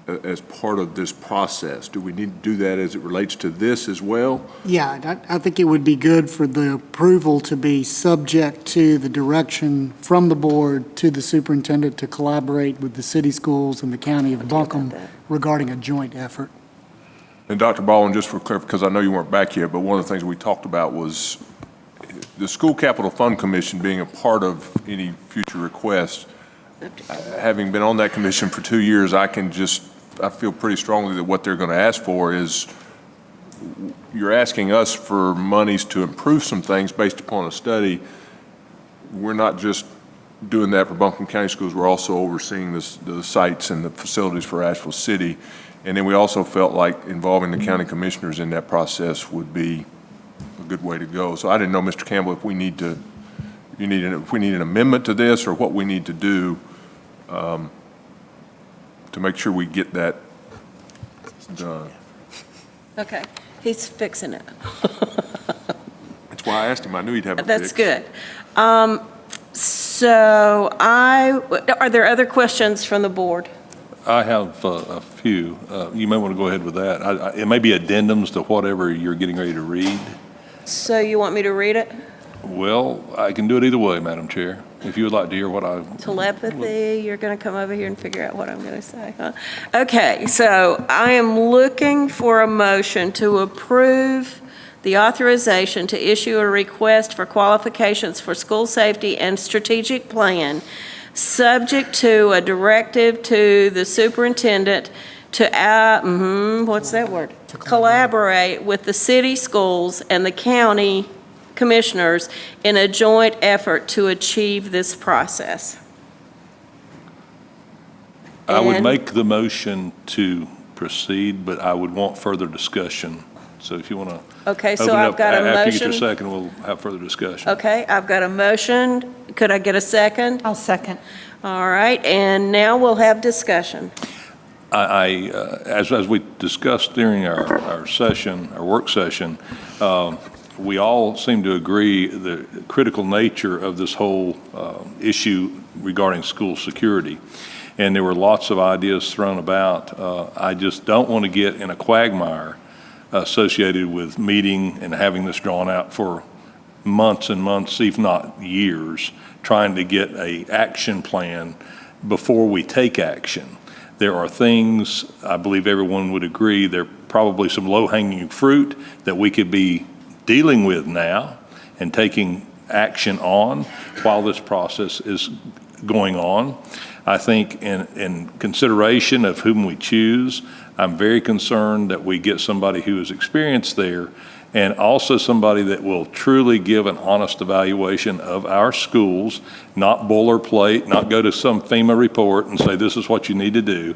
as part of this process. Do we need to do that as it relates to this as well? Yeah, I think it would be good for the approval to be subject to the direction from the board to the superintendent to collaborate with the city schools and the county of Buncombe regarding a joint effort. And Dr. Baldwin, just for clarification, because I know you weren't back yet, but one of the things we talked about was the School Capital Fund Commission being a part of any future request. Having been on that commission for 2 years, I feel pretty strongly that what they're going to ask for is, you're asking us for monies to improve some things based upon a study. We're not just doing that for Buncombe County Schools, we're also overseeing the sites and the facilities for Asheville City. And then we also felt like involving the county commissioners in that process would be a good way to go. So I didn't know, Mr. Campbell, if we need to, if we need an amendment to this or what we need to do to make sure we get that done. Okay, he's fixing it. That's why I asked him. I knew he'd have it That's fixed. good. Are there other questions from the board? I have a few. You may want to go ahead with that. It may be addendums to whatever you're getting ready to read. So you want me to read it? Well, I can do it either way, Madam Chair, if you would like to hear what I... Telepathy, you're going to come over here and figure out what I'm going to say, huh? Okay, so I am looking for a motion to approve the authorization to issue a request for qualifications for school safety and strategic plan, subject to a directive to the superintendent to, what's that word? Collaborate with the city schools and the county commissioners in a joint effort to achieve this process. I would And- make the motion to proceed, but I would want further discussion. So if you want to Okay, so open it I've up got a after you get your motion. second, we'll have further discussion. Okay, I've got a motion. Could I get a second? I'll second. All right, and now we'll have discussion. As we discussed during our session, our work session, we all seem to agree the critical nature of this whole issue regarding school security. And there were lots of ideas thrown about. I just don't want to get in a quagmire associated with meeting and having this drawn out for months and months, if not years, trying to get an action plan before we take action. There are things, I believe everyone would agree, there are probably some low-hanging fruit that we could be dealing with now and taking action on while this process is going on. I think in consideration of whom we choose, I'm very concerned that we get somebody who is experienced there and also somebody that will truly give an honest evaluation of our schools, not boilerplate, not go to some FEMA report and say this is what you need to do.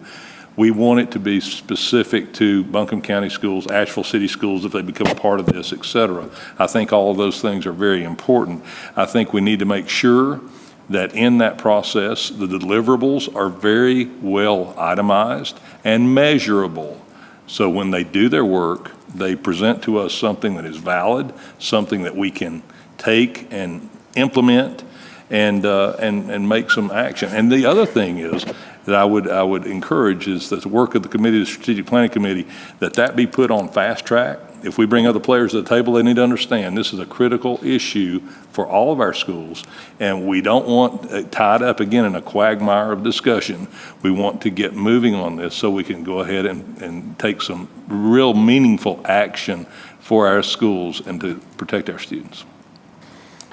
We want it to be specific to Buncombe County schools, Asheville City schools, if they become a part of this, et cetera. I think all of those things are very important. I think we need to make sure that in that process, the deliverables are very well itemized and measurable. So when they do their work, they present to us something that is valid, something that we can take and implement and make some action. And the other thing is that I would encourage is that the work of the committee, the strategic planning committee, that be put on fast track. If we bring other players to the table, they need to understand this is a critical issue for all of our schools, and we don't want it tied up again in a quagmire of discussion. We want to get moving on this so we can go ahead and take some real meaningful action for our schools and to protect our students.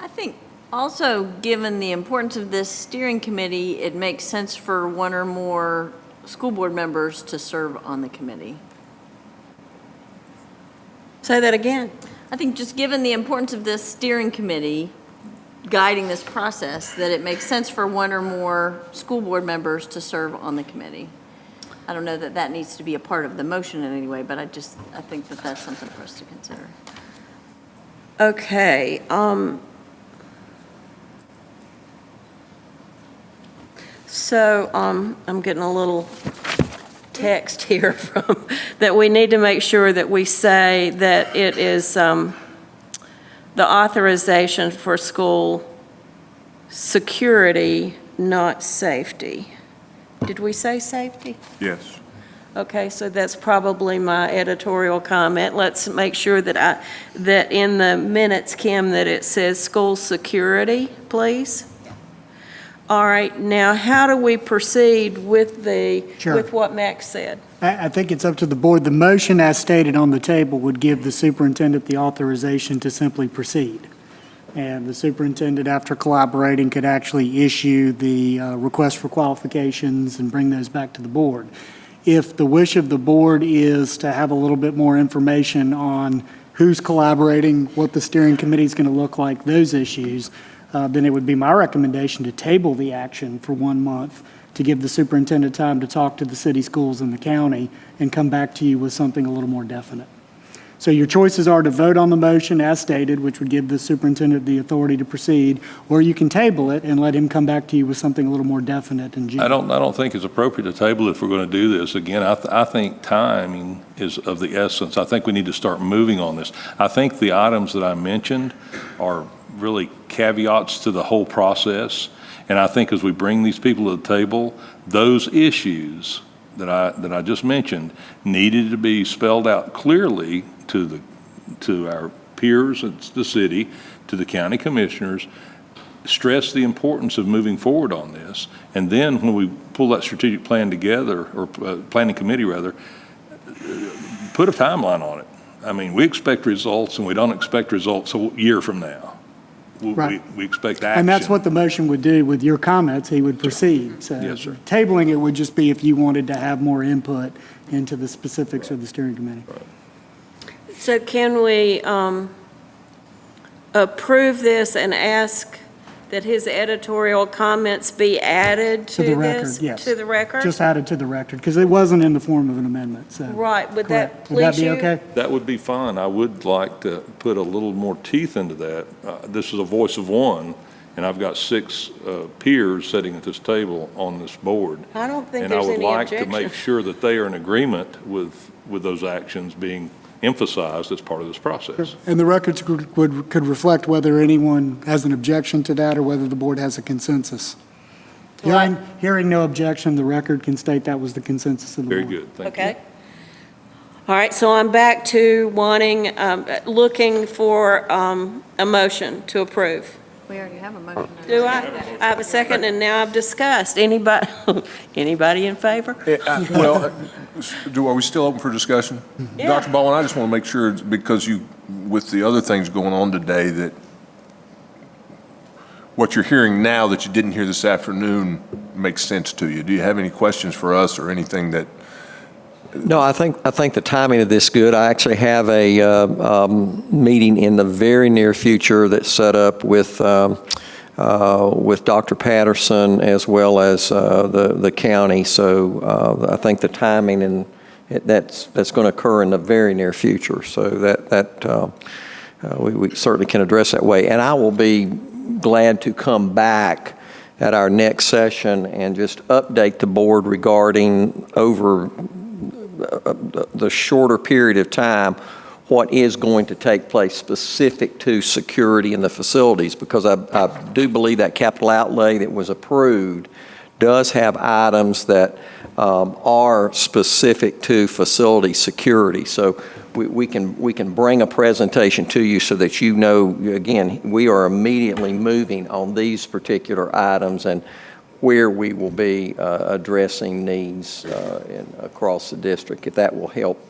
I think also, given the importance of this steering committee, it makes sense for one or more school board members to serve on the committee. Say that again. I think just given the importance of this steering committee guiding this process, that it makes sense for one or more school board members to serve on the committee. I don't know that that needs to be a part of the motion in any way, but I think that that's something for us to consider. Okay. So I'm getting a little text here from that we need to make sure that we say that it is the authorization for school security, not safety. Did we say safety? Yes. Okay, so that's probably my editorial comment. Let's make sure that that in the minutes, Kim, that it says school security, please. All right, now how do we proceed with with what Max said? I think it's up to the board. The motion as stated on the table would give the superintendent the authorization to simply proceed. And the superintendent, after collaborating, could actually issue the request for qualifications and bring those back to the board. If the wish of the board is to have a little bit more information on who's collaborating, what the steering committee is going to look like, those issues, then it would be my recommendation to table the action for 1 month to give the superintendent time to talk to the city schools and the county and come back to you with something a little more definite. So your choices are to vote on the motion as stated, which would give the superintendent the authority to proceed, or you can table it and let him come back to you with something a little more definite in June. I don't think it's appropriate to table if we're going to do this. Again, I think timing is of the essence. I think we need to start moving on this. I think the items that I mentioned are really caveats to the whole process. And I think as we bring these people to the table, those issues that I just mentioned needed to be spelled out clearly to our peers at the city, to the county commissioners, stress the importance of moving forward on this. And then when we pull that strategic plan together, or planning committee rather, put a timeline on it. I mean, we expect results, and we don't expect results a year from now. Right. We expect action. And that's what the motion would do. With your comments, he would proceed. So Yes, sir. tabling it would just be if you wanted to have more input into the specifics of the steering committee. So can we approve this and ask that his editorial comments be added to To the record, this? yes. To the record? Just added to the record, because it wasn't in the form of an amendment, so. Right, would that Correct. Would that please be you? okay? That would be fine. I would like to put a little more teeth into that. This is a voice of one, and I've got 6 peers sitting at this table on this board. I don't think And there's I would any like to objection. make sure that they are in agreement with those actions being emphasized as part of this process. And the records could reflect whether anyone has an objection to that or whether the board has a consensus. Hearing no objection, the record can state that was the consensus of the Very board. good. Thank you. Okay. All right, so I'm back to wanting, looking for a motion to approve. We already have a motion. Do I? I have a second, and now I've discussed. Anybody in favor? Well, are we still open for discussion? Yeah. Dr. Baldwin, I just want to make sure, because with the other things going on today, that what you're hearing now that you didn't hear this afternoon makes sense to you. Do you have any questions for us or anything that? No, I think the timing of this is good. I actually have a meeting in the very near future that's set up with Dr. Patterson as well as the county. So I think the timing and that's going to occur in the very near future. So that we certainly can address that way. And I will be glad to come back at our next session and just update the board regarding over the shorter period of time what is going to take place specific to security in the facilities, because I do believe that capital outlay that was approved does have items that are specific to facility security. So we can bring a presentation to you so that you know, again, we are immediately moving on these particular items and where we will be addressing needs across the district, if that will help,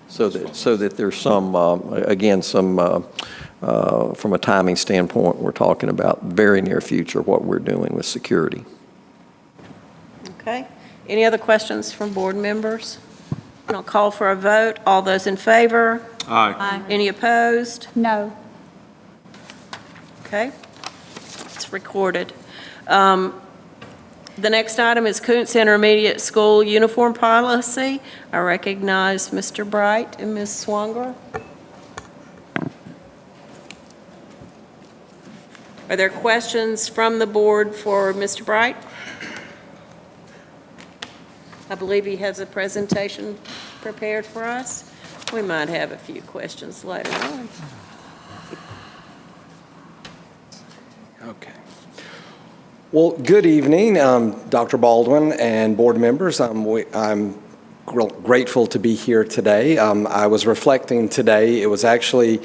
so that there's some, again, some, from a timing standpoint, we're talking about very near future, what we're doing with security. Okay. Any other questions from board members? I'll call for a vote. All those in favor? Aye. Any opposed? No. Okay. It's recorded. The next item is Kuntz Intermediate School Uniform Policy. I recognize Mr. Bright and Ms. Swanger. Are there questions from the board for Mr. Bright? I believe he has a presentation prepared for us. We might have a few questions later on. Okay. Well, good evening, Dr. Baldwin and board members. I'm grateful to be here today. I was reflecting today, it was actually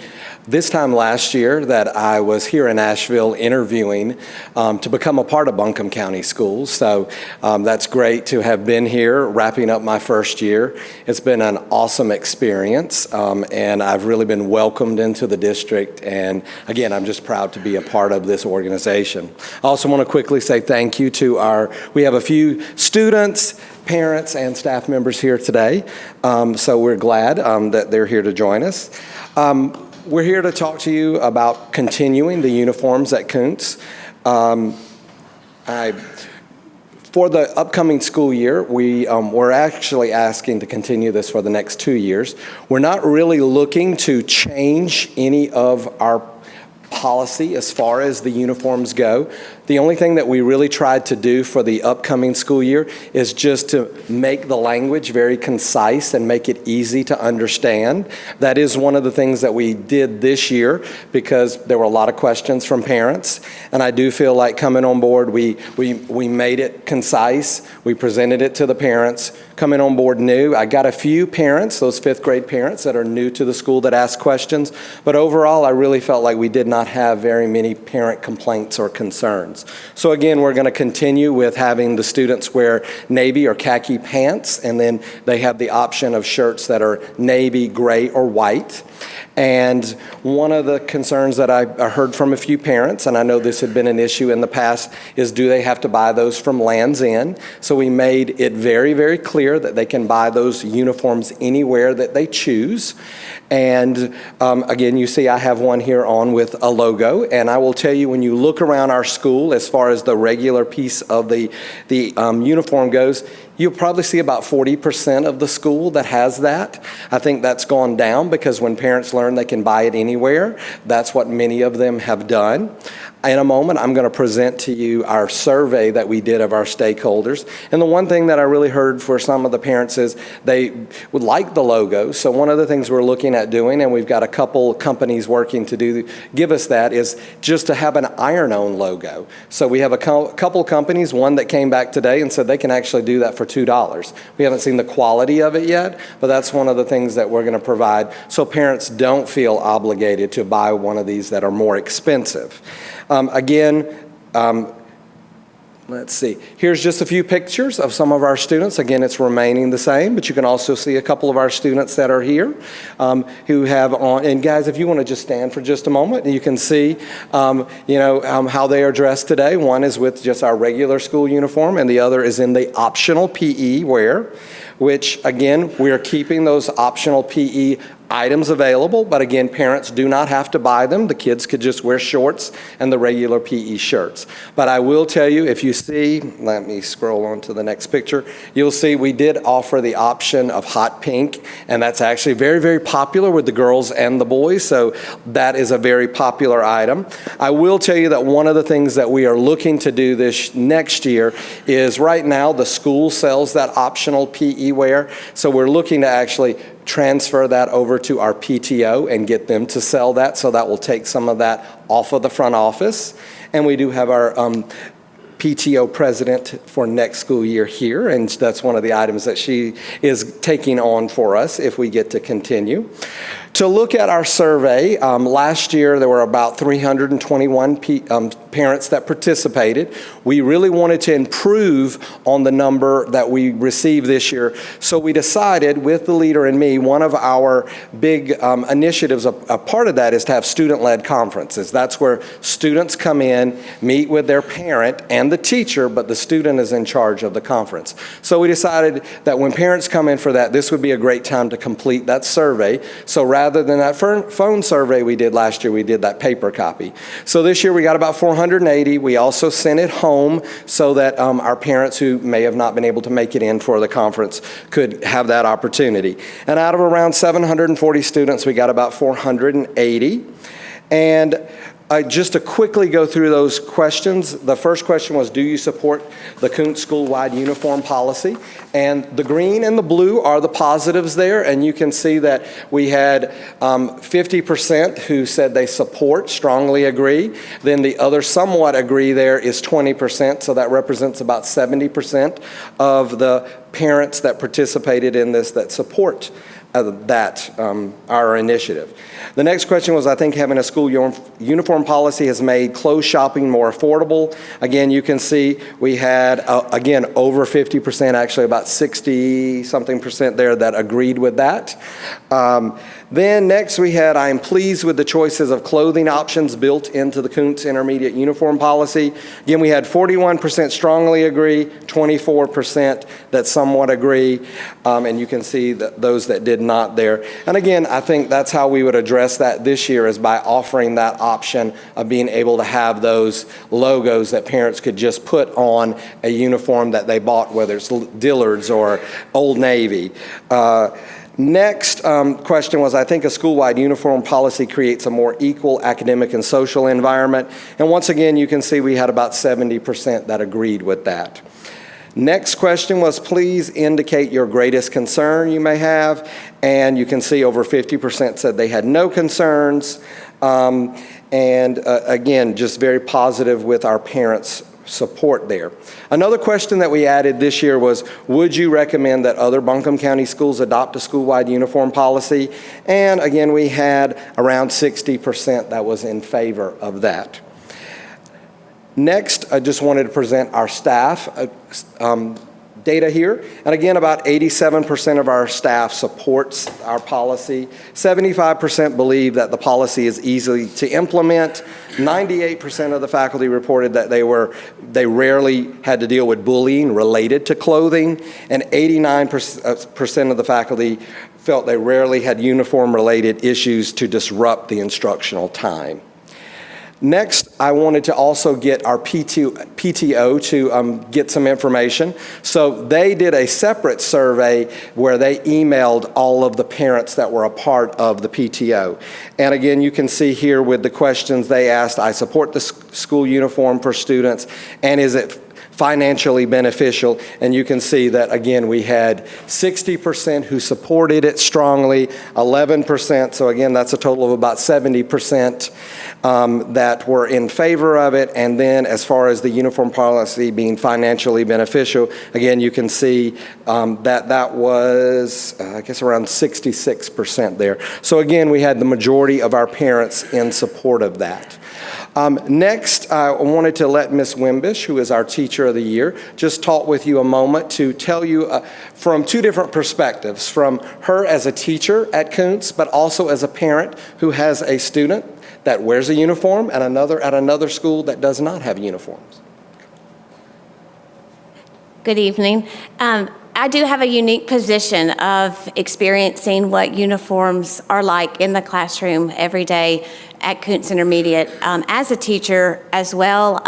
this time last year that I was here in Asheville interviewing to become a part of Buncombe County Schools. So that's great to have been here, wrapping up my first year. It's been an awesome experience, and I've really been welcomed into the district. And again, I'm just proud to be a part of this organization. I also want to quickly say thank you to we have a few students, parents, and staff members here today. So we're glad that they're here to join us. We're here to talk to you about continuing the uniforms at Kuntz. For For the upcoming school year, we're actually asking to continue this for the next 2 years. We're not really looking to change any of our policy as far as the uniforms go. The only thing that we really tried to do for the upcoming school year is just to make the language very concise and make it easy to understand. That is one of the things that we did this year because there were a lot of questions from parents. And I do feel like coming on board, we made it concise. We presented it to the parents. Coming on board new, I got a few parents, those 5th grade parents that are new to the school that asked questions. But overall, I really felt like we did not have very many parent complaints or concerns. So again, we're going to continue with having the students wear navy or khaki pants, and then they have the option of shirts that are navy, gray, or white. And one of the concerns that I heard from a few parents, and I know this had been an issue in the past, is do they have to buy those from Land's End? So we made it very, very clear that they can buy those uniforms anywhere that they choose. And again, you see I have one here on with a logo. And I will tell you, when you look around our school, as far as the regular piece of the uniform goes, you'll probably see about 40% of the school that has that. I think that's gone down because when parents learn they can buy it anywhere, that's what many of them have done. In a moment, I'm going to present to you our survey that we did of our stakeholders. And the one thing that I really heard for some of the parents is they would like the logo. So one of the things we're looking at doing, and we've got a couple companies working to give us that, is just to have an iron-on logo. So we have a couple companies, one that came back today and said they can actually do that for $2. We haven't seen the quality of it yet, but that's one of the things that we're going to provide so parents don't feel obligated to buy one of these that are more expensive. Let's see. Here's just a few pictures of some of our students. Again, it's remaining the same, but you can also see a couple of our students that are here who have on. And guys, if you want to just stand for just a moment, you can see, how they are dressed today. One is with just our regular school uniform, and the other is in the optional PE wear, which, again, we are keeping those optional PE items available, but again, parents do not have to buy them. The kids could just wear shorts and the regular PE shirts. But I will tell you, if you see, let me scroll on to the next picture, you'll see we did offer the option of hot pink, and that's actually very, very popular with the girls and the boys, so that is a very popular item. I will tell you that one of the things that we are looking to do this next year is right now the school sells that optional PE wear, so we're looking to actually transfer that over to our PTO and get them to sell that, so that will take some of that off of the front office. And we do have our PTO president for next school year here, and that's one of the items that she is taking on for us if we get to continue. To look at our survey, last year there were about 321 parents that participated. We really wanted to improve on the number that we received this year, so we decided with the leader and me, one of our big initiatives, a part of that is to have student-led conferences. That's where students come in, meet with their parent and the teacher, but the student is in charge of the conference. So we decided that when parents come in for that, this would be a great time to complete that survey. So rather than that phone survey we did last year, we did that paper copy. So this year we got about 480. We also sent it home so that our parents who may have not been able to make it in for the conference could have that opportunity. And out of around 740 students, we got about 480. And just to quickly go through those questions, the first question was, do you support the Kuntz school-wide uniform policy? And the green and the blue are the positives there, and you can see that we had 50% who said they support, strongly agree. Then the other somewhat agree there is 20%, so that represents about 70% of the parents that participated in this that support our initiative. The next question was, I think having a school uniform policy has made clothes shopping more affordable. Again, you can see we had, again, over 50%, actually about 60-something% there that agreed with that. Then next we had, I am pleased with the choices of clothing options built into the Koontz intermediate uniform policy. Again, we had 41% strongly agree, 24% that somewhat agree, and you can see those that did not there. And again, I think that's how we would address that this year, is by offering that option of being able to have those logos that parents could just put on a uniform that they bought, whether it's Dillard's or Old Navy. Next question was, I think a school-wide uniform policy creates a more equal academic and social environment. And once again, you can see we had about 70% that agreed with that. Next question was, please indicate your greatest concern you may have. And you can see over 50% said they had no concerns. Again, just very positive with our parents' support there. Another question that we added this year was, would you recommend that other Buncombe County schools adopt a school-wide uniform policy? And again, we had around 60% that was in favor of that. Next, I just wanted to present our staff data here. And again, about 87% of our staff supports our policy. 75% believe that the policy is easy to implement. 98% of the faculty reported that they rarely had to deal with bullying related to clothing. And 89% of the faculty felt they rarely had uniform-related issues to disrupt the instructional time. Next, I wanted to also get our PTO to get some information. So they did a separate survey where they emailed all of the parents that were a part of the PTO. And again, you can see here with the questions they asked, I support the school uniform for students, and is it financially beneficial? And you can see that, again, we had 60% who supported it strongly, 11%, so again, that's a total of about 70% that were in favor of it. And then as far as the uniform policy being financially beneficial, again, you can see that was, I guess, around 66% there. So again, we had the majority of our parents in support of that. Next, I wanted to let Ms. Wimbish, who is our Teacher of the Year, just talk with you a moment to tell you from two different perspectives, from her as a teacher at Koontz, but also as a parent who has a student that wears a uniform and another at another school that does not have uniforms. Good evening. I do have a unique position of experiencing what uniforms are like in the classroom every day at Koontz Intermediate. As a teacher as well,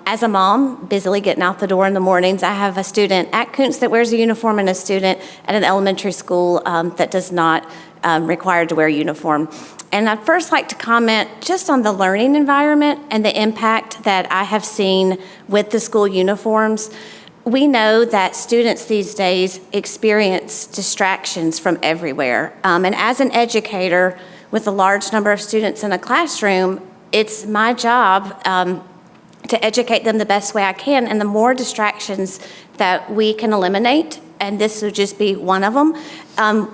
as a mom, busily getting out the door in the mornings, I have a student at Koontz that wears a uniform and a student at an elementary school that does not require to wear a uniform. And I'd first like to comment just on the learning environment and the impact that I have seen with the school uniforms. We know that students these days experience distractions from everywhere. And as an educator with a large number of students in a classroom, it's my job to educate them the best way I can. And the more distractions that we can eliminate, and this would just be one of them,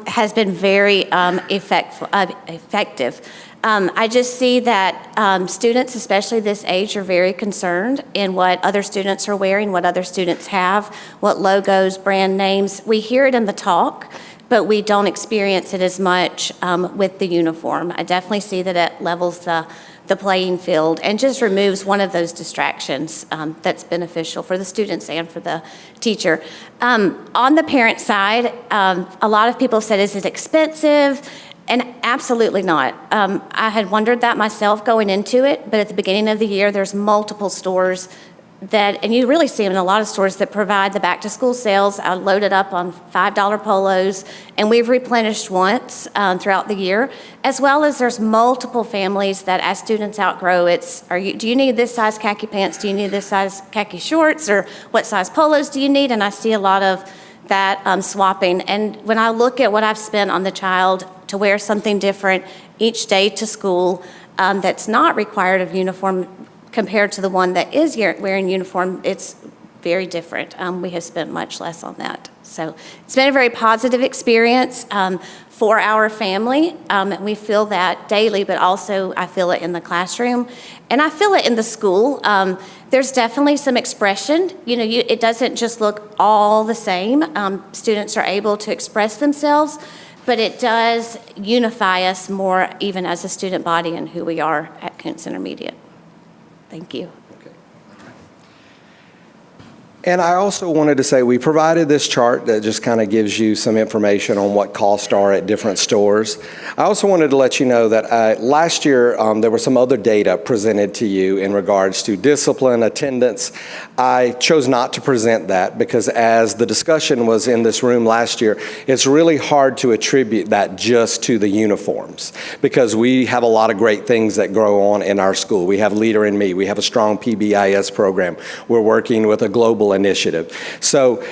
has been very effective. I just see that students, especially this age, are very concerned in what other students are wearing, what other students have, what logos, brand names. We hear it in the talk, but we don't experience it as much with the uniform. I definitely see that it levels the playing field and just removes one of those distractions that's beneficial for the students and for the teacher. On the parent side, a lot of people said, is it expensive? And absolutely not. I had wondered that myself going into it, but at the beginning of the year, there's multiple stores that, and you really see them in a lot of stores that provide the back to school sales. I loaded up on $5 polos, and we've replenished once throughout the year, as well as there's multiple families that as students outgrow, do you need this size khaki pants? Do you need this size khaki shorts? Or what size polos do you need? And I see a lot of that swapping. And when I look at what I've spent on the child to wear something different each day to school that's not required of uniform compared to the one that is wearing uniform, it's very different. We have spent much less on that. So it's been a very positive experience for our family. And we feel that daily, but also I feel it in the classroom. And I feel it in the school. There's definitely some expression. It doesn't just look all the same. Students are able to express themselves. but it does unify us more even as a student body and who we are at Kuntz Intermediate. Thank you. And I also wanted to say, we provided this chart that just kind of gives you some information on what costs are at different stores. I also wanted to let you know that last year there was some other data presented to you in regards to discipline, attendance. I chose not to present that because as the discussion was in this room last year, it's really hard to attribute that just to the uniforms because we have a lot of great things that grow on in our school. We have Leader in Me. We have a strong PBIS program. We're working with a global initiative. So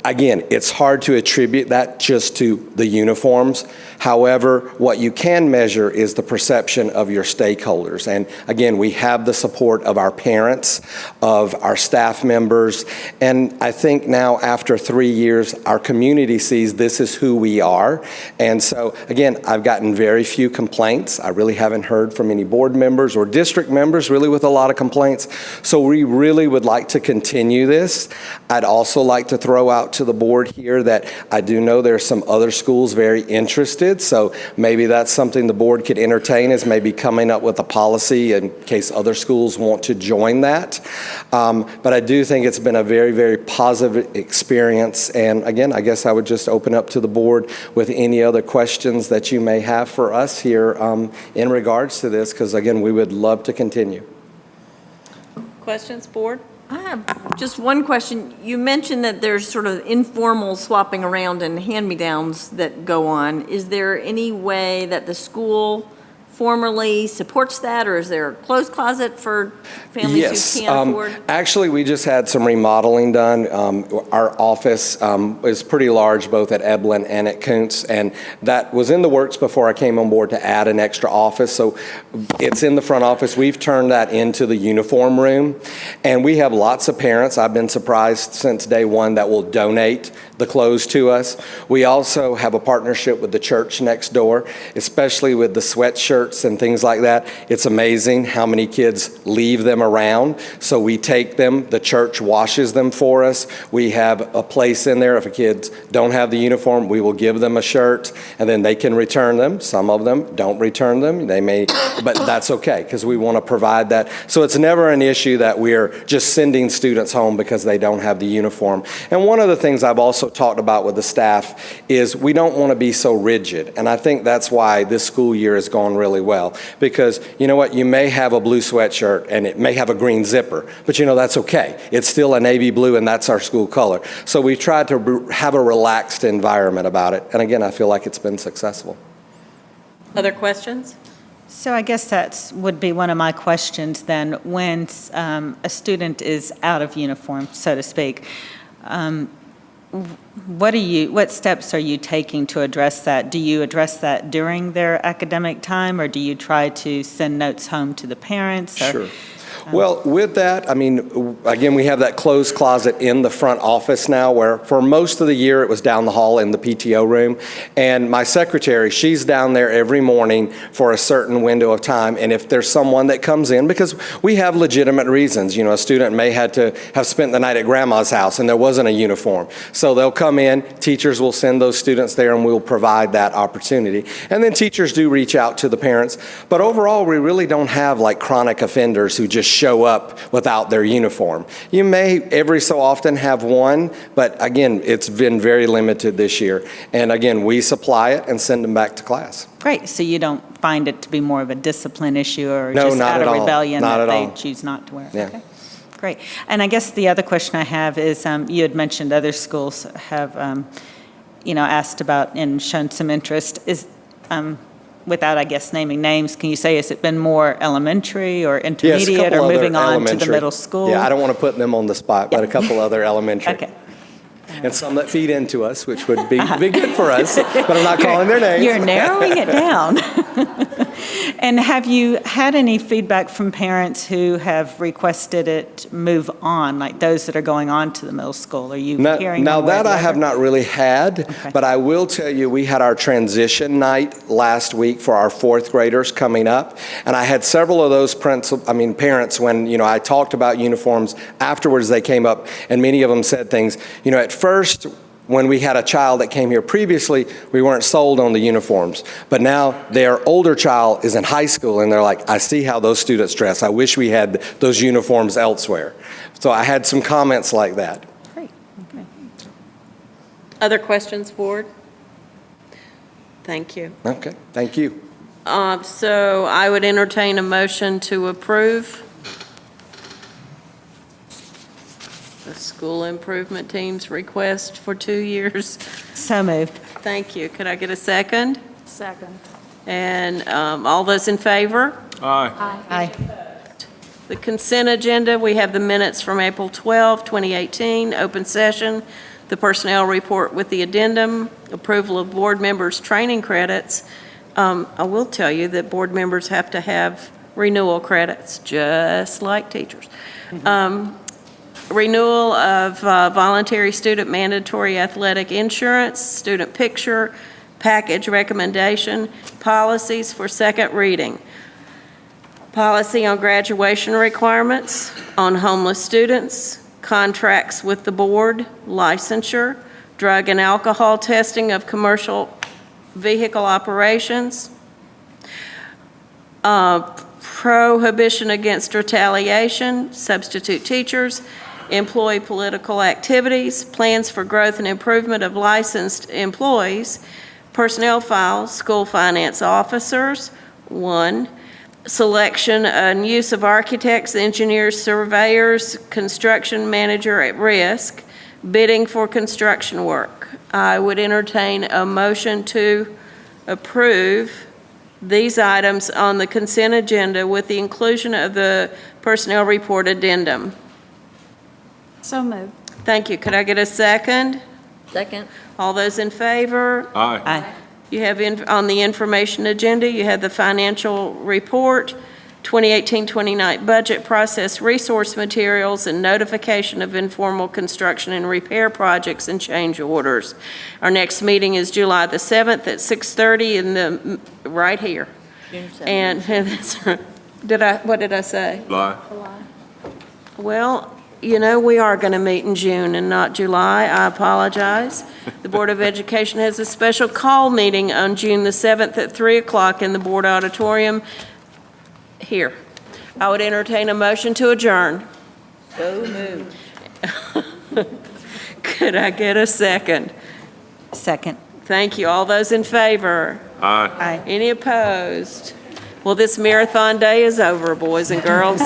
again, it's hard to attribute that just to the uniforms. However, what you can measure is the perception of your stakeholders. And again, we have the support of our parents, of our staff members, and I think now after 3 years, our community sees this is who we are. And so again, I've gotten very few complaints. I really haven't heard from any board members or district members really with a lot of complaints. So we really would like to continue this. I'd also like to throw out to the board here that I do know there's some other schools very interested, so maybe that's something the board could entertain, is maybe coming up with a policy in case other schools want to join that. But I do think it's been a very, very positive experience, and again, I guess I would just open up to the board with any other questions that you may have for us here in regards to this, because again, we would love to continue. Questions, board? I have just one question. You mentioned that there's sort of informal swapping around and hand-me-downs that go on. Is there any way that the school formally supports that, or is there a closed closet for families who can't afford? Actually, we just had some remodeling done. Our office is pretty large, both at Eblin and at Kuntz, and that was in the works before I came on board to add an extra office. So it's in the front office. We've turned that into the uniform room, and we have lots of parents. I've been surprised since day one that will donate the clothes to us. We also have a partnership with the church next door, especially with the sweatshirts and things like that. It's amazing how many kids leave them around. So we take them, the church washes them for us. We have a place in there. If a kids don't have the uniform, we will give them a shirt and then they can return them. Some of them don't return them. They may, but that's okay because we want to provide that. So it's never an issue that we're just sending students home because they don't have the uniform. And one of the things I've also talked about with the staff is we don't want to be so rigid. And I think that's why this school year has gone really well. Because you know what, you may have a blue sweatshirt and it may have a green zipper, but you know that's okay. It's still a navy blue and that's our school color. So we tried to have a relaxed environment about it. And again, I feel like it's been successful. Other questions? So I guess that would be one of my questions then. When a student is out of uniform, so to speak, what steps are you taking to address that? Do you address that during their academic time, or do you try to send notes home to the parents? Sure. Well, with that, I mean, again, we have that closed closet in the front office now where for most of the year it was down the hall in the PTO room. And my secretary, she's down there every morning for a certain window of time. And if there's someone that comes in, because we have legitimate reasons, you know, a student may have to have spent the night at grandma's house and there wasn't a uniform. So they'll come in, teachers will send those students there and we'll provide that opportunity. And then teachers do reach out to the parents. But overall, we really don't have like chronic offenders who just show up without their uniform. You may every so often have one, but again, it's been very limited this year. And again, we supply it and send them back to class. Great, so you don't find it to be more of a discipline issue or No, just not out at of all. rebellion Not that at they all. choose not to wear? Yeah. Okay. Great. And I guess the other question I have is, you had mentioned other schools have, asked about and shown some interest. Is, without, I guess, naming names, can you say, has it been more elementary or intermediate or moving on to the middle school? Yeah, I don't want to put them on the spot, but a couple other elementary. Okay. And some that feed into us, which would be good for us, but I'm not calling their names. You're narrowing it down. And have you had any feedback from parents who have requested it move on, like those that are going on to the middle school? Are you hearing Now one way or that the I have other? not really had, but I will tell you, we had our transition night last week for our fourth graders coming up, and I had several of those parents when I talked about uniforms. Afterwards, they came up, and many of them said things. At first, when we had a child that came here previously, we weren't sold on the uniforms. But now their older child is in high school, and they're like, I see how those students dress. I wish we had those uniforms elsewhere. So I had some comments like that. Great, okay. Other questions, Board? Thank you. Okay, thank you. So I would entertain a motion to approve the school improvement team's request for 2 years. So moved. Thank you. Could I get a second? Second. And all those in favor? Aye. Aye. The consent agenda, we have the minutes from April 12, 2018, open session, the personnel report with the addendum, approval of board members' training credits. I will tell you that board members have to have renewal credits, just like teachers. Renewal of voluntary student mandatory athletic insurance, student picture, package recommendation, policies for second reading. Policy on graduation requirements, on homeless students, contracts with the board, licensure, drug and alcohol testing of commercial vehicle operations, prohibition against retaliation, substitute teachers, employee political activities, plans for growth and improvement of licensed employees, personnel files, school finance officers, 1, selection and use of architects, engineers, surveyors, construction manager at risk, bidding for construction work. I would entertain a motion to approve these items on the consent agenda with the inclusion of the personnel report addendum. So moved. Thank you. Could I get a second? Second. All those in favor? Aye. Aye. You have, on the information agenda, you have the financial report, 2018-29 budget process resource materials, and notification of informal construction and repair projects and change orders. Our next meeting is July the 7th at 6:30 in the, right here. June 7th. And, what did I say? July. Well, you know, we are going to meet in June and not July. I apologize. The Board of Education has a special call meeting on June the 7th at 3 o'clock in the Board Auditorium here. I would entertain a motion to adjourn. So moved. Could I get a second? Second. Thank you. All those in favor? Aye. Aye. Any opposed? Well, this marathon day is over, boys and girls.